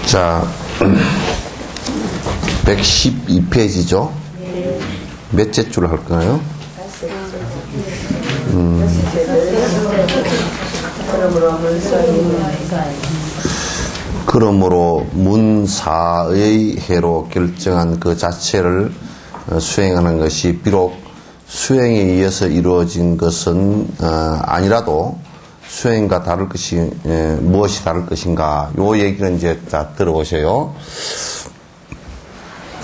자, 112페이지죠? 몇째 줄 할까요? 그러므로 문사의 해로 결정한 그 자체를 수행하는 것이 비록 수행에 의해서 이루어진 것은 아니라도 수행과 다를 것이 무엇이 다를 것인가? 요 얘기를 이제 다 들어보세요.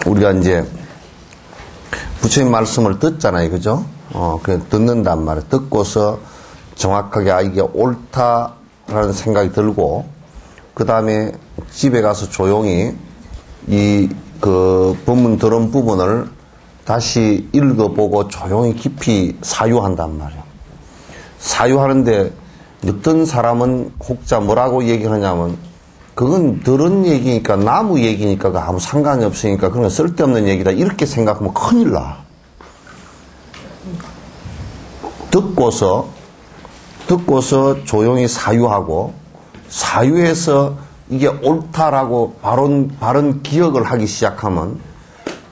우리가 이제 부처님 말씀을 듣잖아요, 그죠? 그냥 듣는단 말이에요. 듣고서 정확하게 이게 옳다라는 생각이 들고, 그 다음에 집에 가서 조용히 그 본문 들은 부분을 다시 읽어보고 조용히 깊이 사유한단 말이에요. 사유하는데 어떤 사람은 혹자 뭐라고 얘기하냐면, 그건 들은 얘기니까, 나무 얘기니까 아무 상관이 없으니까 그건 쓸데없는 얘기다, 이렇게 생각하면 큰일 나. 듣고서 조용히 사유하고, 사유해서 이게 옳다라고 바른 기억을 하기 시작하면,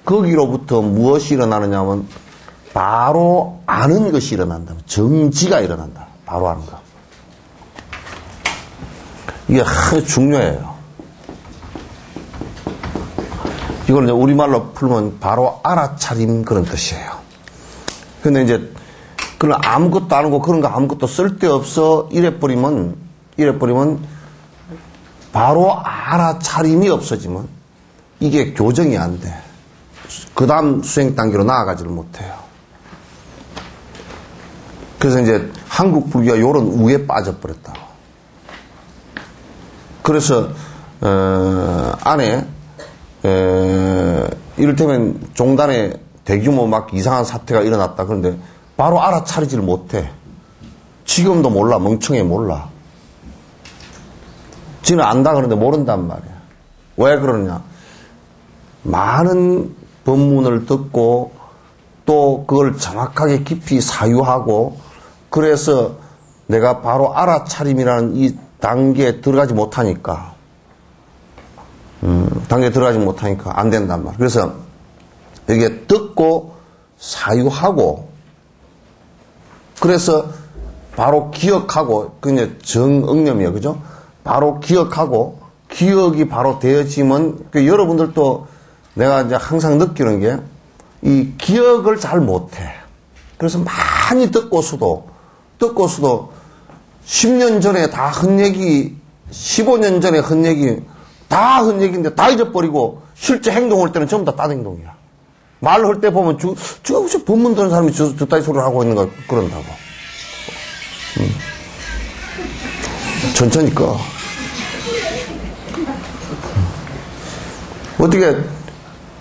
거기로부터 무엇이 일어나느냐면 바로 아는 것이 일어난다. 정지가 일어난다. 바로 아는 것. 이게 아주 중요해요. 이걸 이제 우리말로 풀면 바로 알아차림, 그런 뜻이에요. 근데 이제 그런 아무것도 안 하고 그런 거 아무것도 쓸데없어 이래버리면 바로 알아차림이 없어지면 이게 교정이 안 돼. 그 다음 수행 단계로 나아가지를 못해요. 그래서 이제 한국 불교가 요런 우에 빠져버렸다고. 그래서 안에 이를테면 종단에 대규모 막 이상한 사태가 일어났다. 그런데 바로 알아차리지를 못해. 지금도 몰라. 멍청해 몰라. 지는 안다 그러는데 모른단 말이야. 왜 그러느냐. 많은 법문을 듣고 또 그걸 정확하게 깊이 사유하고, 그래서 내가 바로 알아차림이라는 이 단계에 들어가지 못하니까 안 된단 말이야. 그래서 이게 듣고 사유하고, 그래서 바로 기억하고, 그게 정응념이에요. 그죠? 바로 기억하고, 기억이 바로 되어지면, 여러분들도 내가 이제 항상 느끼는 게, 이 기억을 잘 못해. 그래서 많이 듣고서도 10년 전에 다 헛얘기, 15년 전에 헛얘기, 다 헛얘기인데 다 잊어버리고, 실제 행동할 때는 전부 다 딴 행동이야. 말을 할 때 보면, 무슨 법문 듣는 사람이 저따위 소리를 하고 있는 거, 그런다고. 천천히 꺼. 어떻게,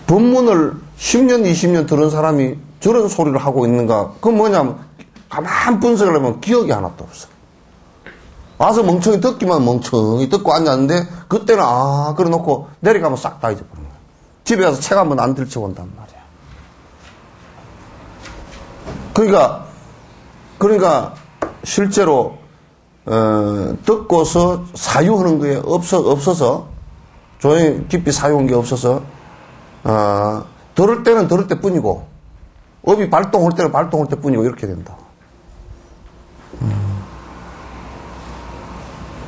법문을 10년, 20년 들은 사람이 저런 소리를 하고 있는가? 그건 뭐냐면, 가만 분석을 하면 기억이 하나도 없어. 와서 멍청이 듣기만 멍청이 듣고 앉았는데, 그때는 그래 놓고 내려가면 싹 다 잊어버린 거야. 집에 가서 책 한번 안 들춰본단 말이야. 그러니까 실제로 듣고서 사유하는 거에 없어서, 조용히 깊이 사유한 게 없어서, 들을 때는 들을 때 뿐이고, 업이 발동할 때는 발동할 때 뿐이고, 이렇게 된다.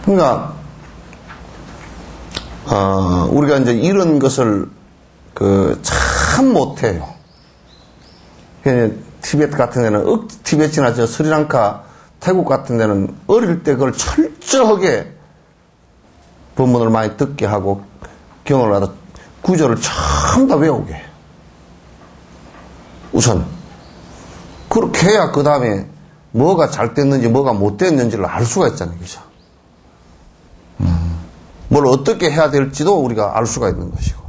그러니까, 우리가 이제 이런 것을, 참 못해요. 티베트 같은 데는, 티베트나 스리랑카, 태국 같은 데는 어릴 때 그걸 철저하게 법문을 많이 듣게 하고, 경을 하다 구절을 전부 다 외우게 해. 우선. 그렇게 해야 그 다음에 뭐가 잘 됐는지 뭐가 못 됐는지를 알 수가 있잖아요. 그죠? 뭘 어떻게 해야 될지도 우리가 알 수가 있는 것이고.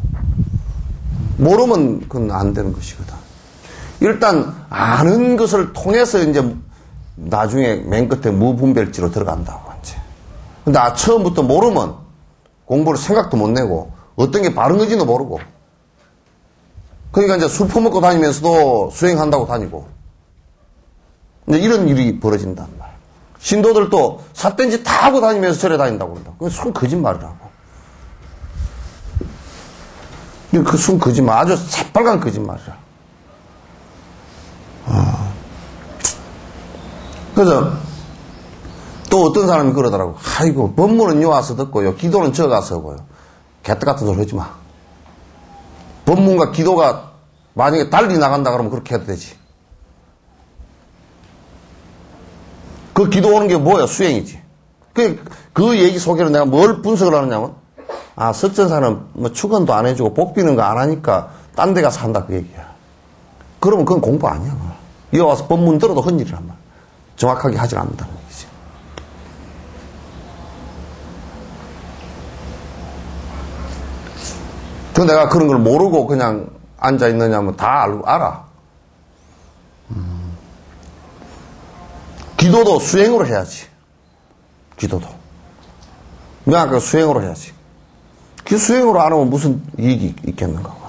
모르면 그건 안 되는 것이거든. 일단 아는 것을 통해서 이제 나중에 맨 끝에 무분별지로 들어간다고 이제. 근데 처음부터 모르면 공부를 생각도 못 내고 어떤 게 바른 건지도 모르고. 그러니까 이제 술 퍼먹고 다니면서도 수행한다고 다니고. 이제 이런 일이 벌어진단 말이야. 신도들도 삿된 짓 다 하고 다니면서 절에 다닌다고 그런다. 그건 순 거짓말이라고. 그 순 거짓말, 아주 새빨간 거짓말이라. 그래서 또 어떤 사람이 그러더라고. 아이고, 법문은 요 와서 듣고요. 기도는 저 가서 하고요. 개떡 같은 소리 하지 마. 법문과 기도가 만약에 달리 나간다 그러면 그렇게 해도 되지. 그 기도 오는 게 뭐야? 수행이지. 그 얘기 속에는 내가 뭘 분석을 하느냐면, 석전사는 뭐 축원도 안 해주고 복 비는 거 안 하니까 딴 데 가서 한다 그 얘기야. 그러면 그건 공부 아니야. 여기 와서 법문 들어도 헛일이란 말이야. 정확하게 하지 않는다는 얘기지. 그 내가 그런 걸 모르고 그냥 앉아 있느냐면 다 알아. 기도도 수행으로 해야지. 기도도. 명확하게 수행으로 해야지. 그 수행으로 안 하면 무슨 이익이 있겠는가.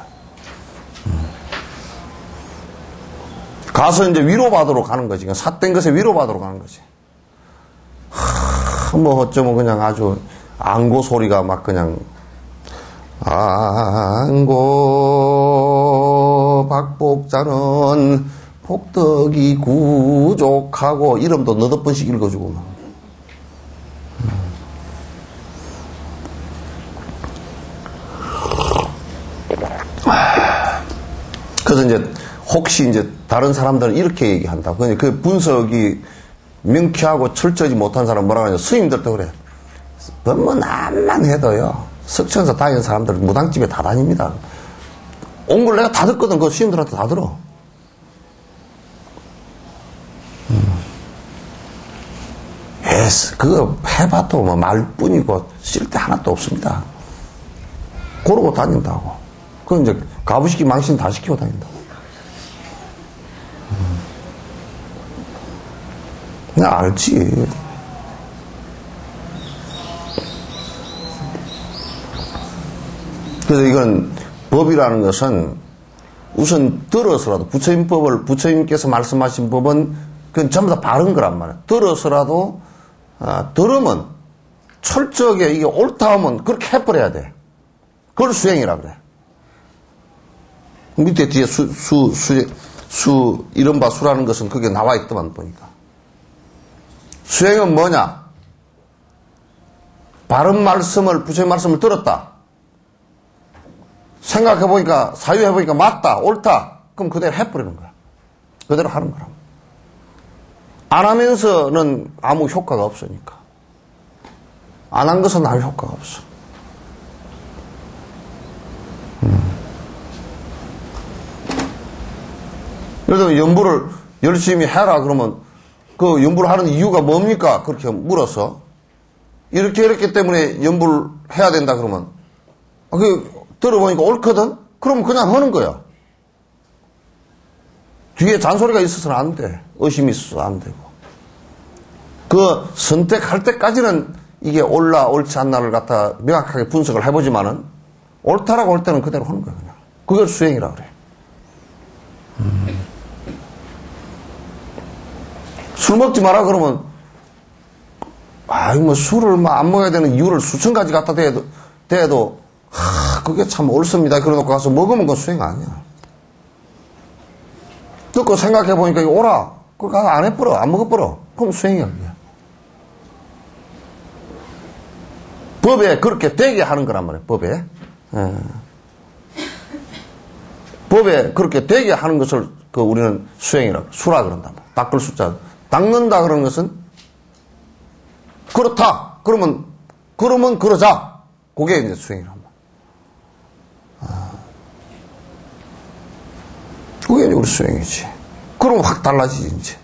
가서 이제 위로받으러 가는 거지. 삿된 것에 위로받으러 가는 거지. 뭐 어쩌면 그냥 아주 앙고 소리가 막 그냥 앙고 박복자는 복덕이 구족하고 이름도 너댓 번씩 읽어주고 막. 그래서 이제 혹시 이제 다른 사람들은 이렇게 얘기한다. 그 분석이 명쾌하고 철저하지 못한 사람 뭐라고 하냐. 스님들도 그래. 법문 암만 해도요. 석천사 다니는 사람들 무당집에 다 다닙니다. 온 걸 내가 다 듣거든. 그 스님들한테 다 들어. 그거 해봐도 뭐 말뿐이고 쓸데 하나도 없습니다. 그러고 다닌다고. 그건 이제 가부시키 망신 다 시키고 다닌다. 내가 알지. 그래서 이건 법이라는 것은 우선 들어서라도 부처님께서 말씀하신 법은 그건 전부 다 바른 거란 말이야. 들어서라도 들으면 철저하게 이게 옳다 하면 그렇게 해버려야 돼. 그걸 수행이라 그래. 밑에 뒤에 이른바 수라는 것은 그게 나와 있더만 보니까. 수행은 뭐냐? 바른 말씀을, 부처님 말씀을 들었다. 생각해보니까, 사유해보니까 맞다, 옳다. 그럼 그대로 해버리는 거야. 그대로 하는 거라. 안 하면서는 아무 효과가 없으니까. 안 한 것은 아무 효과가 없어. 예를 들면 연부를 열심히 해라 그러면 그 연부를 하는 이유가 뭡니까? 그렇게 물어서 이렇게 때문에 연부를 해야 된다 그러면 들어보니까 옳거든? 그러면 그냥 하는 거야. 뒤에 잔소리가 있어서는 안 돼. 의심이 있어서 안 되고. 그 선택할 때까지는 이게 옳지 않나를 갖다 명확하게 분석을 해보지만은 옳다라고 할 때는 그대로 하는 거야 그냥. 그걸 수행이라 그래. 술 먹지 마라 그러면 뭐 술을 안 먹어야 되는 이유를 수천 가지 갖다 대도 그게 참 옳습니다. 그러놓고 가서 먹으면 그건 수행 아니야. 듣고 생각해보니까 이거 옳아. 그걸 가서 안 해버려. 안 먹어버려. 그럼 수행이야. 그게. 법에 그렇게 되게 하는 거란 말이야. 법에. 법에 그렇게 되게 하는 것을 우리는 수행이라고 수라 그런단 말이야. 닦을 숫자. 닦는다 그러는 것은 그렇다. 그러면 그러자. 그게 이제 수행이란 말이야. 그게 이제 우리 수행이지. 그럼 확 달라지지 이제.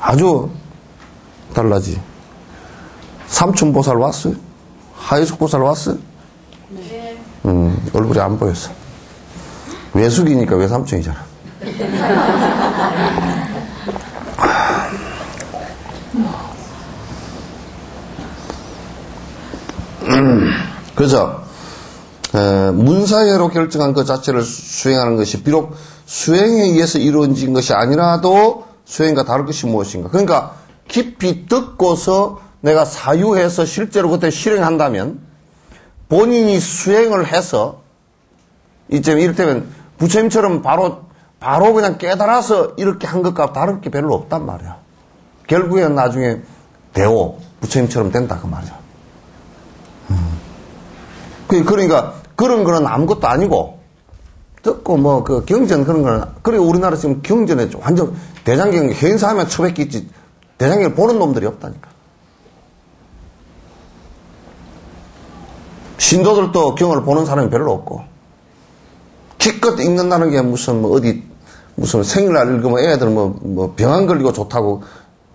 아주 달라지. 삼춘보살 왔어? 하예숙보살 왔어? 네. 얼굴이 안 보였어. 외숙이니까 외삼촌이잖아. 그래서 문사회로 결정한 그 자체를 수행하는 것이 비록 수행에 의해서 이루어진 것이 아니라도 수행과 다를 것이 무엇인가. 그러니까 깊이 듣고서 내가 사유해서 실제로 그때 실행한다면 본인이 수행을 해서 이를테면 부처님처럼 바로 그냥 깨달아서 이렇게 한 것과 다를 게 별로 없단 말이야. 결국에는 나중에 대오 부처님처럼 된다 그 말이야. 그러니까 그런 거는 아무것도 아니고 듣고 뭐 그 경전 그런 거는 그리고 우리나라 지금 경전에 완전 대장경 행사하면 처박히지 대장경을 보는 놈들이 없다니까. 신도들도 경을 보는 사람이 별로 없고 기껏 읽는다는 게 무슨 뭐 어디 무슨 생일날 읽으면 애들 뭐 병 안 걸리고 좋다고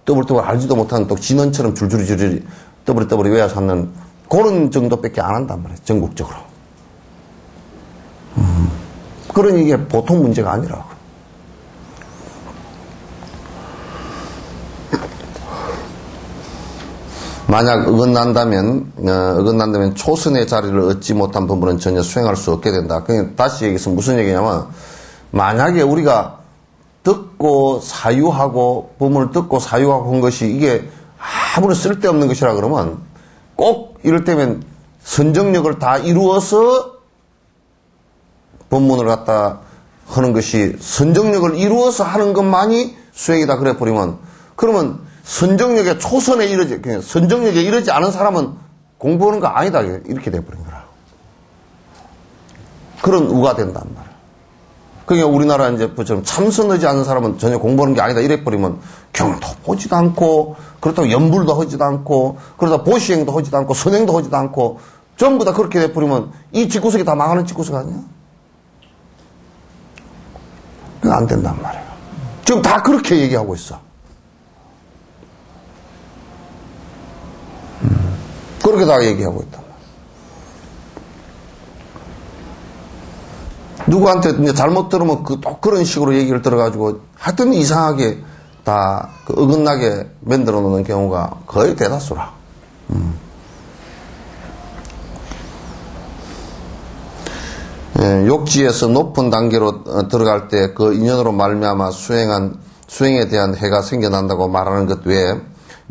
떠블떠블 알지도 못하는 또 진원처럼 줄줄이 떠블떠블 외워서 하는 그런 정도밖에 안 한단 말이에요. 전국적으로. 그러니 이게 보통 문제가 아니라고. 만약 어긋난다면 초선의 자리를 얻지 못한 부분은 전혀 수행할 수 없게 된다. 그냥 다시 얘기해서 무슨 얘기냐면 만약에 우리가 듣고 사유하고 법문을 듣고 사유하고 한 것이 이게 아무런 쓸데없는 것이라 그러면 꼭 이럴 때면 선정력을 다 이루어서 법문을 갖다 하는 것이 선정력을 이루어서 하는 것만이 수행이다 그래 버리면 그러면 선정력에 초선에 선정력에 이르지 않은 사람은 공부하는 거 아니다 이렇게 돼버린 거라. 그런 우가 된단 말이야. 그러니까 우리나라 이제 참선하지 않은 사람은 전혀 공부하는 게 아니다 이래 버리면 경도 보지도 않고 그렇다고 연불도 하지도 않고 그러다 보시행도 하지도 않고 선행도 하지도 않고 전부 다 그렇게 돼 버리면 이 집구석이 다 망하는 집구석 아니야? 그거 안 된단 말이야. 지금 다 그렇게 얘기하고 있어. 그렇게 다 얘기하고 있단 말이야. 누구한테 이제 잘못 들으면 또 그런 식으로 얘기를 들어가지고 하여튼 이상하게 다 어긋나게 만들어 놓는 경우가 거의 대다수라. 욕지에서 높은 단계로 들어갈 때 그 인연으로 말미암아 수행에 대한 해가 생겨난다고 말하는 것 외에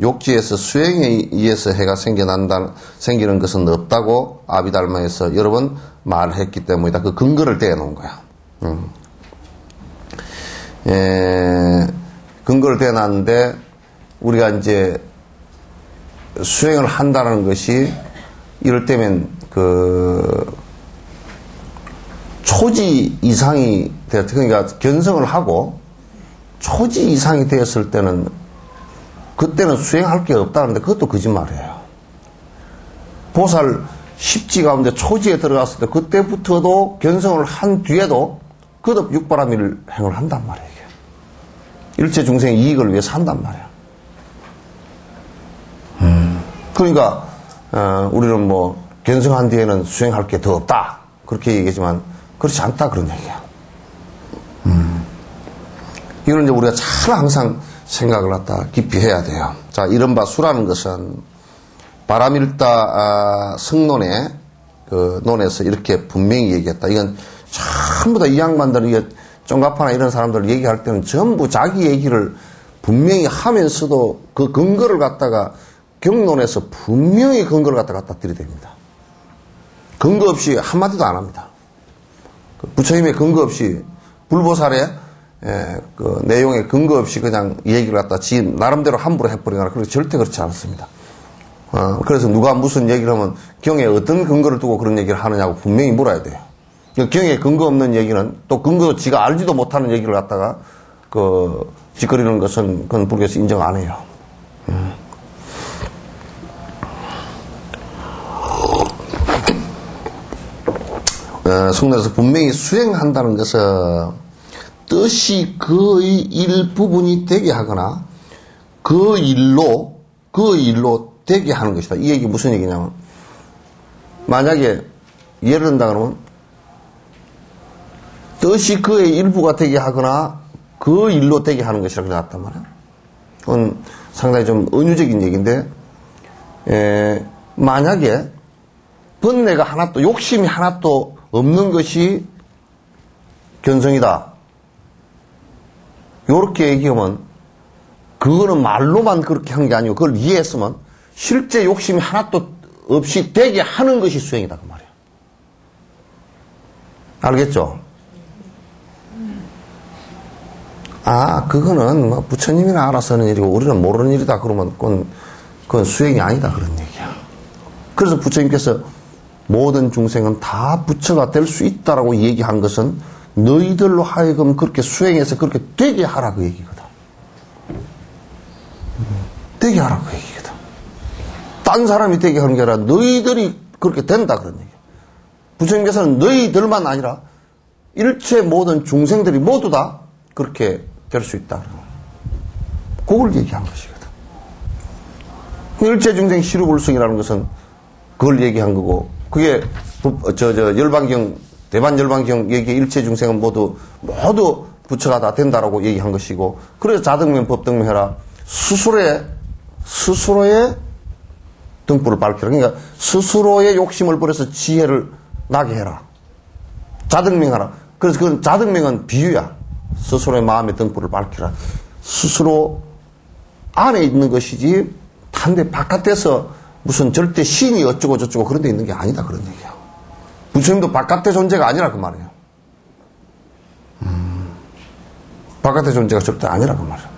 욕지에서 수행에 의해서 해가 생기는 것은 없다고 아비달마에서 여러 번 말했기 때문이다. 그 근거를 대놓은 거야. 근거를 대놨는데 우리가 이제 수행을 한다는 것이 이럴 때면 초지 이상이 그러니까 견성을 하고 초지 이상이 되었을 때는 그때는 수행할 게 없다는데 그것도 거짓말이에요. 보살 10지 가운데 초지에 들어갔을 때 그때부터도 견성을 한 뒤에도 그것도 육바라밀 행을 한단 말이에요. 일체 중생의 이익을 위해서 한단 말이에요. 그러니까 우리는 뭐 견성한 뒤에는 수행할 게 더 없다 그렇게 얘기하지만 그렇지 않다 그런 얘기야. 이걸 이제 우리가 잘 항상 생각을 갖다 깊이 해야 돼요. 자, 이른바 수라는 것은 바라밀다 성론의 그 논에서 이렇게 분명히 얘기했다. 이건 전부 다 이 양반들, 이게 쫑가파나 이런 사람들 얘기할 때는 전부 자기 얘기를 분명히 하면서도 그 근거를 갖다가 경론에서 분명히 근거를 갖다 들이댑니다. 근거 없이 한마디도 안 합니다. 부처님의 근거 없이 불보살의 그 내용에 근거 없이 그냥 얘기를 갖다 지인 나름대로 함부로 해버리거나 그렇게 절대 그렇지 않습니다. 그래서 누가 무슨 얘기를 하면 경에 어떤 근거를 두고 그런 얘기를 하느냐고 분명히 물어야 돼요. 경에 근거 없는 얘기는 또 근거 지가 알지도 못하는 얘기를 갖다가 짓거리는 것은 그건 불교에서 인정 안 해요. 성론에서 분명히 수행한다는 것은 뜻이 그의 일부분이 되게 하거나 그 일로 되게 하는 것이다. 이 얘기 무슨 얘기냐면 만약에 예를 든다 그러면 뜻이 그의 일부가 되게 하거나 그 일로 되게 하는 것이라고 나왔단 말이야. 그건 상당히 좀 은유적인 얘기인데 만약에 번뇌가 하나도, 욕심이 하나도 없는 것이 견성이다. 요렇게 얘기하면, 그거는 말로만 그렇게 한 게 아니고, 그걸 이해했으면, 실제 욕심이 하나도 없이 되게 하는 것이 수행이다. 그 말이야. 알겠죠? 아, 그거는 뭐 부처님이나 알아서 하는 일이고, 우리는 모르는 일이다. 그러면, 그건 수행이 아니다. 그런 얘기야. 그래서 부처님께서 모든 중생은 다 부처가 될 수 있다라고 얘기한 것은 너희들로 하여금 그렇게 수행해서 그렇게 되게 하라 그 얘기거든. 되게 하라 그 얘기거든. 딴 사람이 되게 하는 게 아니라 너희들이 그렇게 된다 그런 얘기야. 부처님께서는 너희들만 아니라 일체 모든 중생들이 모두 다 그렇게 될 수 있다. 그걸 얘기한 것이거든. 일체 중생 시루불승이라는 것은 그걸 얘기한 거고, 그게 열반경, 대반열반경 얘기 일체 중생은 모두 부처가 다 된다라고 얘기한 것이고, 그래서 자등면 법등면 해라. 스스로의 등불을 밝히라. 그러니까 스스로의 욕심을 버려서 지혜를 나게 해라. 자등명하라. 그래서 그건 자등명은 비유야. 스스로의 마음의 등불을 밝히라. 스스로 안에 있는 것이지 단데 바깥에서 무슨 절대 신이 어쩌고 저쩌고 그런 데 있는 게 아니다 그런 얘기야. 부처님도 바깥의 존재가 아니라 그 말이에요. 바깥의 존재가 절대 아니라 그 말이에요.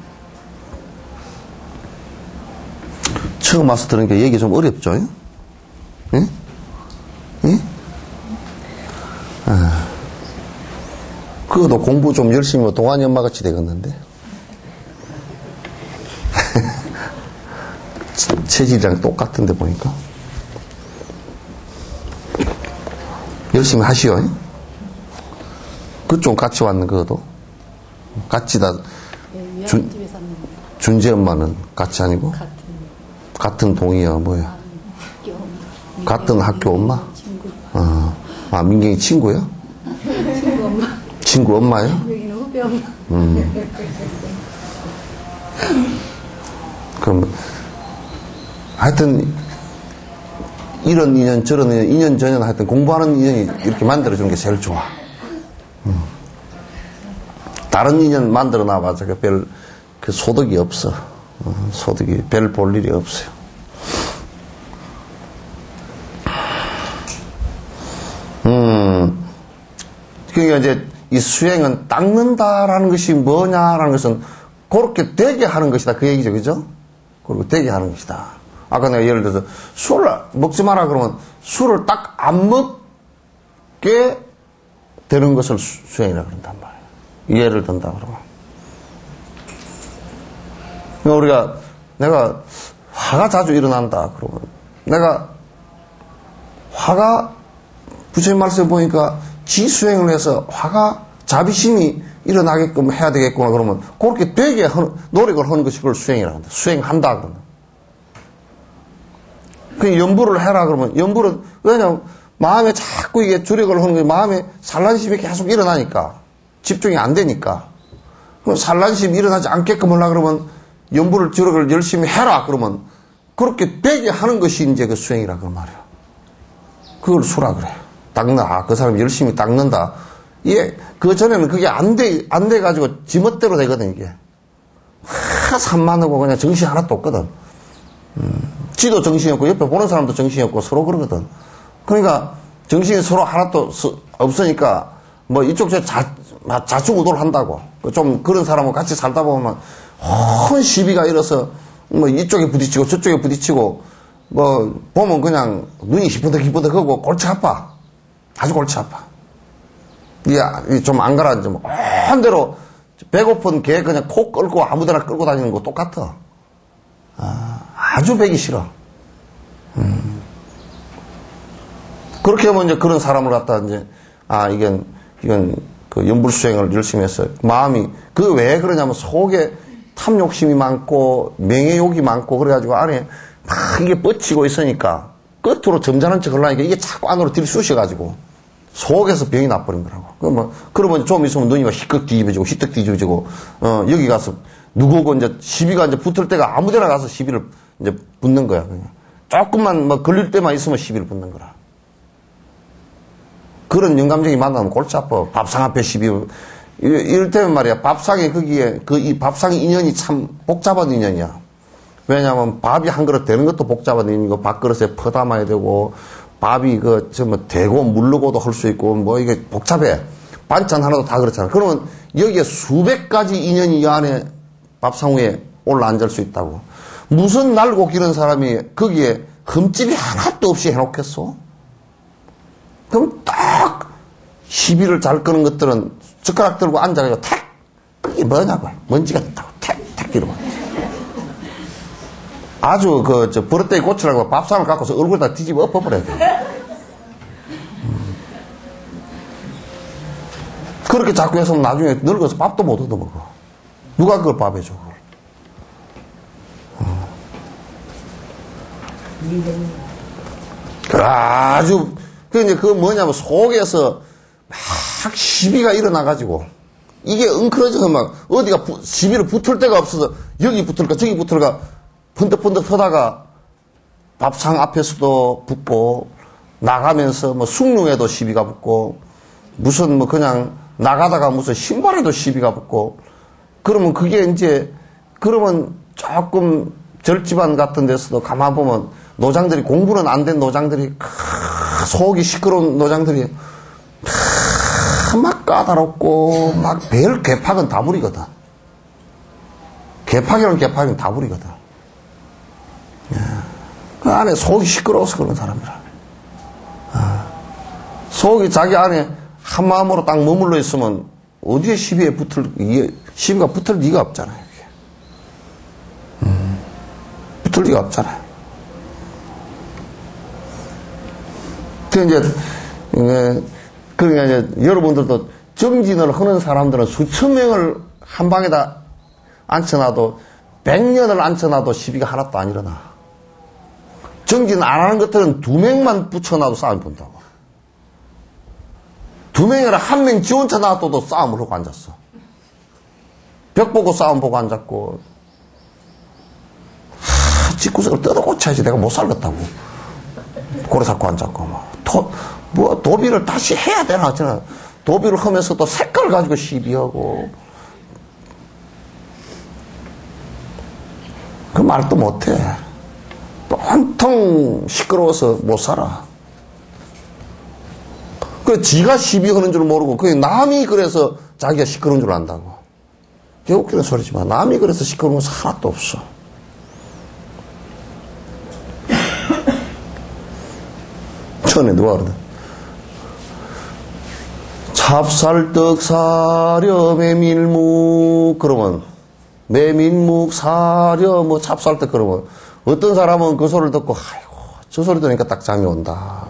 처음 와서 들으니까 얘기 좀 어렵죠? 예? 예? 아, 그것도 공부 좀 열심히 하면 동안이 엄마 같이 되겠는데. 체질이랑 똑같은데 보니까. 열심히 하시오. 그쪽 같이 왔는 거도. 같이 다. 준재 엄마는 같이 아니고? 같은 동이야, 뭐야? 같은 학교 엄마? 아, 민경이 친구야? 친구 엄마. 친구 엄마야? 여기는 후배 엄마. 그럼, 하여튼, 이런 인연, 저런 인연, 전연 하여튼 공부하는 인연이 이렇게 만들어주는 게 제일 좋아. 다른 인연 만들어 놔봐서 그 소득이 없어. 소득이 별 볼 일이 없어요. 그러니까 이제 이 수행은 닦는다라는 것이 뭐냐라는 것은 그렇게 되게 하는 것이다. 그 얘기죠. 그죠? 그리고 되게 하는 것이다. 아까 내가 예를 들어서 술을 먹지 마라 그러면 술을 딱 안 먹게 되는 것을 수행이라고 그런단 말이에요. 예를 든다 그러면. 그러니까 내가 화가 자주 일어난다 그러면 내가 화가 부처님 말씀에 보니까 지수행을 해서 화가 자비심이 일어나게끔 해야 되겠구나 그러면 그렇게 되게 노력을 하는 것이 그걸 수행이라고 한다. 수행한다 그러면. 그 연부를 해라 그러면 연부는 왜냐면 마음에 자꾸 이게 주력을 하는 게 마음에 산란심이 계속 일어나니까 집중이 안 되니까 그럼 산란심이 일어나지 않게끔 하려고 그러면 연부를 주력을 열심히 해라 그러면 그렇게 되게 하는 것이 이제 그 수행이라 그 말이야. 그걸 수라 그래. 닦는다. 그 사람이 열심히 닦는다. 이게 그 전에는 그게 안 돼 가지고 지멋대로 되거든 이게. 산만하고 그냥 정신 하나도 없거든. 지도 정신이 없고 옆에 보는 사람도 정신이 없고 서로 그러거든. 그러니까 정신이 서로 하나도 없으니까 뭐 이쪽 저 자충우돌 한다고. 좀 그런 사람하고 같이 살다 보면 큰 시비가 일어서 뭐 이쪽에 부딪히고 저쪽에 부딪히고 뭐 보면 그냥 눈이 희뿌덕희뿌덕하고 골치 아파. 아주 골치 아파. 이게 좀 안 가라앉으면 한 대로 배고픈 개 그냥 코 끌고 아무데나 끌고 다니는 거 똑같아. 아주 배기 싫어. 그렇게 하면 이제 그런 사람을 갖다 이제 이건 그 연불수행을 열심히 했어요. 마음이 그 왜 그러냐면 속에 탐욕심이 많고 명예욕이 많고 그래가지고 안에 막 이게 뻗치고 있으니까 끝으로 점잖은 척 하려니까 이게 자꾸 안으로 들이쑤셔가지고 속에서 병이 나버린 거라고. 그러면 좀 있으면 눈이 막 희끗 뒤집어지고 희떡 뒤집어지고 여기 가서 누구고 이제 시비가 이제 붙을 때가 아무데나 가서 시비를 이제 붙는 거야. 그냥. 조금만 뭐 걸릴 때만 있으면 시비를 붙는 거라. 그런 영감쟁이 만나면 골치 아파. 밥상 앞에 시비. 이럴 때면 말이야. 밥상에 거기에, 이 밥상 인연이 참 복잡한 인연이야. 왜냐면 밥이 한 그릇 되는 것도 복잡한 인연이고, 밥그릇에 퍼담아야 되고, 밥이 대고 물르고도 할 수 있고, 뭐 이게 복잡해. 반찬 하나도 다 그렇잖아. 그러면 여기에 수백 가지 인연이 이 안에 밥상 위에 올라 앉을 수 있다고. 무슨 날고 기른 사람이 거기에 흠집이 하나도 없이 해놓겠어? 그럼 딱 시비를 잘 끄는 것들은 젓가락 들고 앉아가지고 탁! 그게 뭐냐고. 먼지가 탁! 탁! 이러고. 아주 버릇대기 고치라고 밥상을 갖고서 얼굴에다 뒤집어 엎어버려야 돼. 그렇게 자꾸 해서 나중에 늙어서 밥도 못 얻어먹어. 누가 그걸 밥 해줘, 그걸. 아주, 그거 뭐냐면 속에서 막 시비가 일어나가지고, 이게 엉클어져서 막 어디가 시비를 붙을 데가 없어서 여기 붙을까 저기 붙을까 펀덕펀덕 하다가 밥상 앞에서도 붙고, 나가면서 뭐 숭늉에도 시비가 붙고, 무슨 뭐 그냥 나가다가 무슨 신발에도 시비가 붙고, 그러면 그게 이제, 그러면 조금 절집안 같은 데서도 가만 보면 노장들이, 공부는 안 된 노장들이, 속이 시끄러운 노장들이 막 까다롭고 막 별 개팍은 다 부리거든. 개팍이는 다 부리거든. 그 안에 속이 시끄러워서 그런 사람이라. 속이 자기 안에 한 마음으로 딱 머물러 있으면 어디에 시비가 붙을 리가 없잖아요. 붙을 리가 없잖아요. 그러니까 이제 여러분들도 정진을 하는 사람들은 수천 명을 한 방에다 앉혀놔도 100년을 앉혀놔도 시비가 하나도 안 일어나. 정진 안 하는 것들은 2명만 붙여놔도 싸움 본다고. 2명이라 1명 지 혼자 놔둬도 싸움을 하고 앉았어. 벽 보고 싸움 보고 앉았고, 집구석을 뜯어고쳐야지 내가 못 살겠다고. 고래 잡고 앉았고, 도비를 다시 해야 되나, 저는. 도비를 하면서 또 색깔 가지고 시비하고. 그 말도 못해. 또 온통 시끄러워서 못 살아. 그 지가 시비하는 줄 모르고, 그 남이 그래서 자기가 시끄러운 줄 안다고. 이게 웃기는 소리지만, 남이 그래서 시끄러운 것은 하나도 없어. 전에 누가 그러더라. 찹쌀떡 사려 메밀묵, 그러면 메밀묵 사려 뭐 찹쌀떡, 그러면 어떤 사람은 그 소리를 듣고 아이고 저 소리 들으니까 딱 잠이 온다.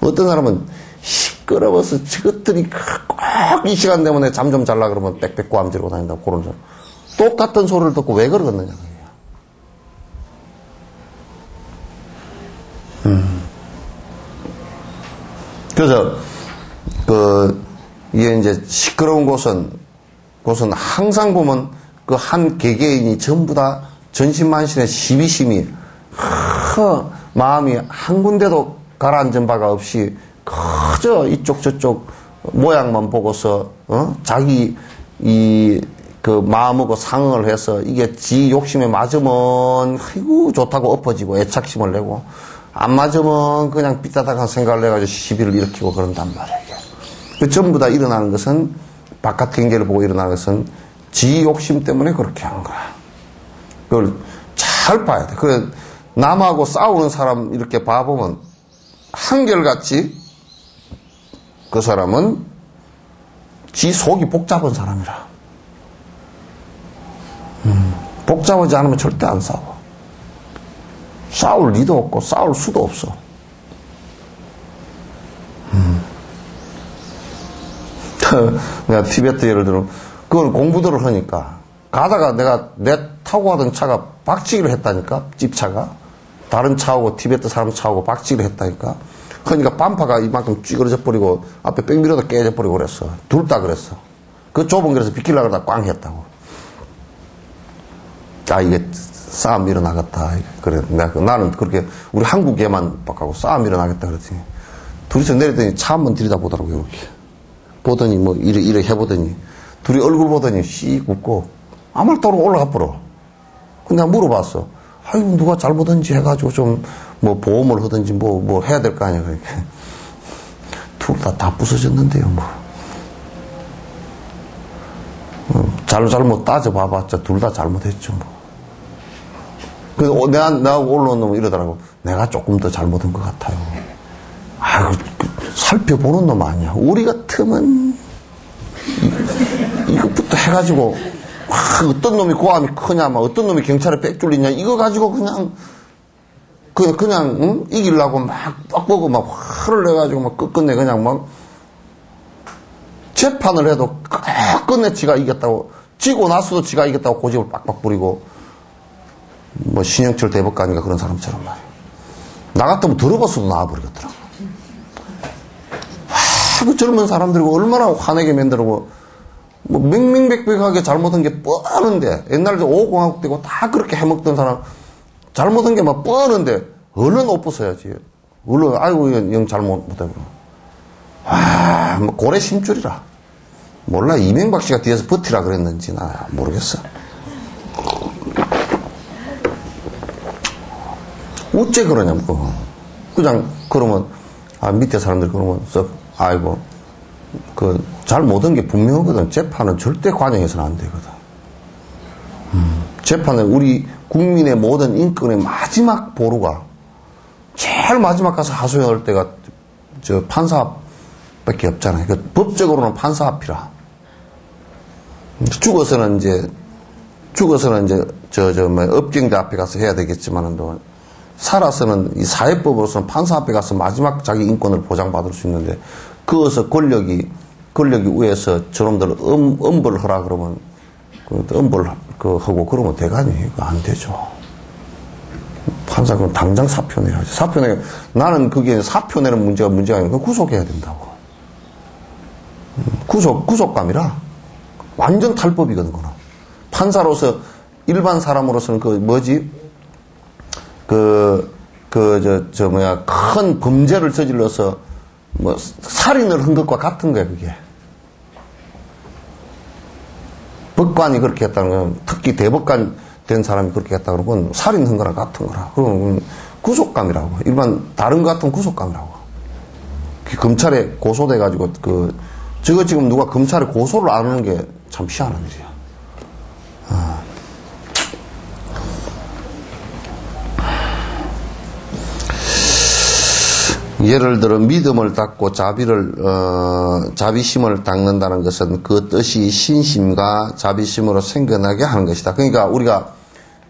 어떤 사람은 시끄러워서 저것들이 꼭 이 시간 때문에 잠 좀 잘라 그러면 빽빽 고함 지르고 다닌다고. 그런 사람 똑같은 소리를 듣고 왜 그러겠느냐. 그래서 이게 이제 시끄러운 곳은 항상 보면 그 한 개개인이 전부 다 전신만신의 시비심이 마음이 한 군데도 가라앉은 바가 없이 그저 이쪽 저쪽 모양만 보고서 자기 그 마음하고 상응을 해서 이게 지 욕심에 맞으면 아이고 좋다고 엎어지고 애착심을 내고 안 맞으면 그냥 삐딱한 생각을 내가지고 시비를 일으키고 그런단 말이에요. 그 전부 다 일어나는 것은 바깥 경계를 보고 일어나는 것은 지 욕심 때문에 그렇게 하는 거야. 그걸 잘 봐야 돼. 그래 남하고 싸우는 사람 이렇게 봐보면 한결같이 그 사람은 지 속이 복잡한 사람이라. 복잡하지 않으면 절대 안 싸워. 싸울 리도 없고 싸울 수도 없어. 내가 티베트 예를 들어 그걸 공부들을 하니까 가다가 내 타고 가던 차가 박치기를 했다니까. 집차가 다른 차하고 티베트 사람 차하고 박치기를 했다니까. 그러니까 반파가 이만큼 찌그러져 버리고 앞에 백미러도 깨져 버리고 그랬어. 둘 다 그랬어. 그 좁은 길에서 비키려고 하다 꽝 했다고. 아 이게 싸움 일어나겠다. 그래 나는 그렇게 우리 한국에만 박하고 싸움 일어나겠다 그랬지. 둘이서 내리더니 차 한번 들여다보더라고요, 이렇게. 보더니, 뭐, 이래 해보더니, 둘이 얼굴 보더니 씩 웃고, 아무 말도 모르고 올라가 버려. 근데 내가 물어봤어. 아이고, 누가 잘못한지 해가지고 좀, 뭐, 보험을 하든지 뭐 해야 될 거 아니야, 그렇게. 둘 다 부서졌는데요, 뭐. 잘못 따져봐봤자 둘 다 잘못했죠, 뭐. 그래서 내가 올라온 놈은 이러더라고. 내가 조금 더 잘못한 것 같아요. 아이고, 살펴보는 놈 아니야. 우리 같으면, 이것부터 해가지고, 어떤 놈이 고함이 크냐, 막 어떤 놈이 경찰에 빽줄리냐, 이거 가지고 그냥 응? 이기려고 막 보고 막 화를 내가지고 막 끝끝내 그냥 막 재판을 해도 끝내 지가 이겼다고, 지고 나서도 지가 이겼다고 고집을 빡빡 부리고, 뭐 신영철 대법관인가 그런 사람처럼 말이야. 나 같으면 들어봤어도 나와버리겠더라고. 그 젊은 사람들이 얼마나 화내게 만들고, 뭐 맹맹백백하게 잘못한 게 뻔한데, 옛날에 5공화국 되고 다 그렇게 해먹던 사람, 잘못한 게 막 뻔한데, 얼른 옷 벗어야지. 얼른, 아이고, 영 잘못 못하고. 와, 뭐 고래 심줄이라. 몰라, 이명박 씨가 뒤에서 버티라 그랬는지 나 모르겠어. 어째 그러냐고. 그냥, 그러면, 밑에 사람들 그러면, 아이고, 잘 못한 게 분명하거든. 재판은 절대 관여해서는 안 되거든. 재판은 우리 국민의 모든 인권의 마지막 보루가, 제일 마지막 가서 하소연할 때가, 판사밖에 없잖아요. 법적으로는 판사 앞이라. 죽어서는 이제, 업경자 앞에 가서 해야 되겠지만은, 살아서는 이 사회법으로서는 판사 앞에 가서 마지막 자기 인권을 보장받을 수 있는데, 그것을 권력이 위에서 저놈들 엄벌 하라 그러면, 엄벌 하고 그러면 대가니, 이거 안 되죠. 판사 그럼 당장 사표 내야지. 나는 그게 사표 내는 문제가 아니고 구속해야 된다고. 구속감이라. 완전 탈법이거든, 그거는. 판사로서, 일반 사람으로서는 큰 범죄를 저질러서, 살인을 한 것과 같은 거야, 그게. 법관이 그렇게 했다는 건, 특히 대법관 된 사람이 그렇게 했다는 건 살인한 거랑 같은 거라. 그러면 구속감이라고. 일반, 다른 것 같은 구속감이라고. 검찰에 고소돼가지고, 저거 지금 누가 검찰에 고소를 안 하는 게 참 희한한 일이야. 예를 들어 믿음을 닦고 자비심을 닦는다는 것은 그 뜻이 신심과 자비심으로 생겨나게 하는 것이다. 그러니까 우리가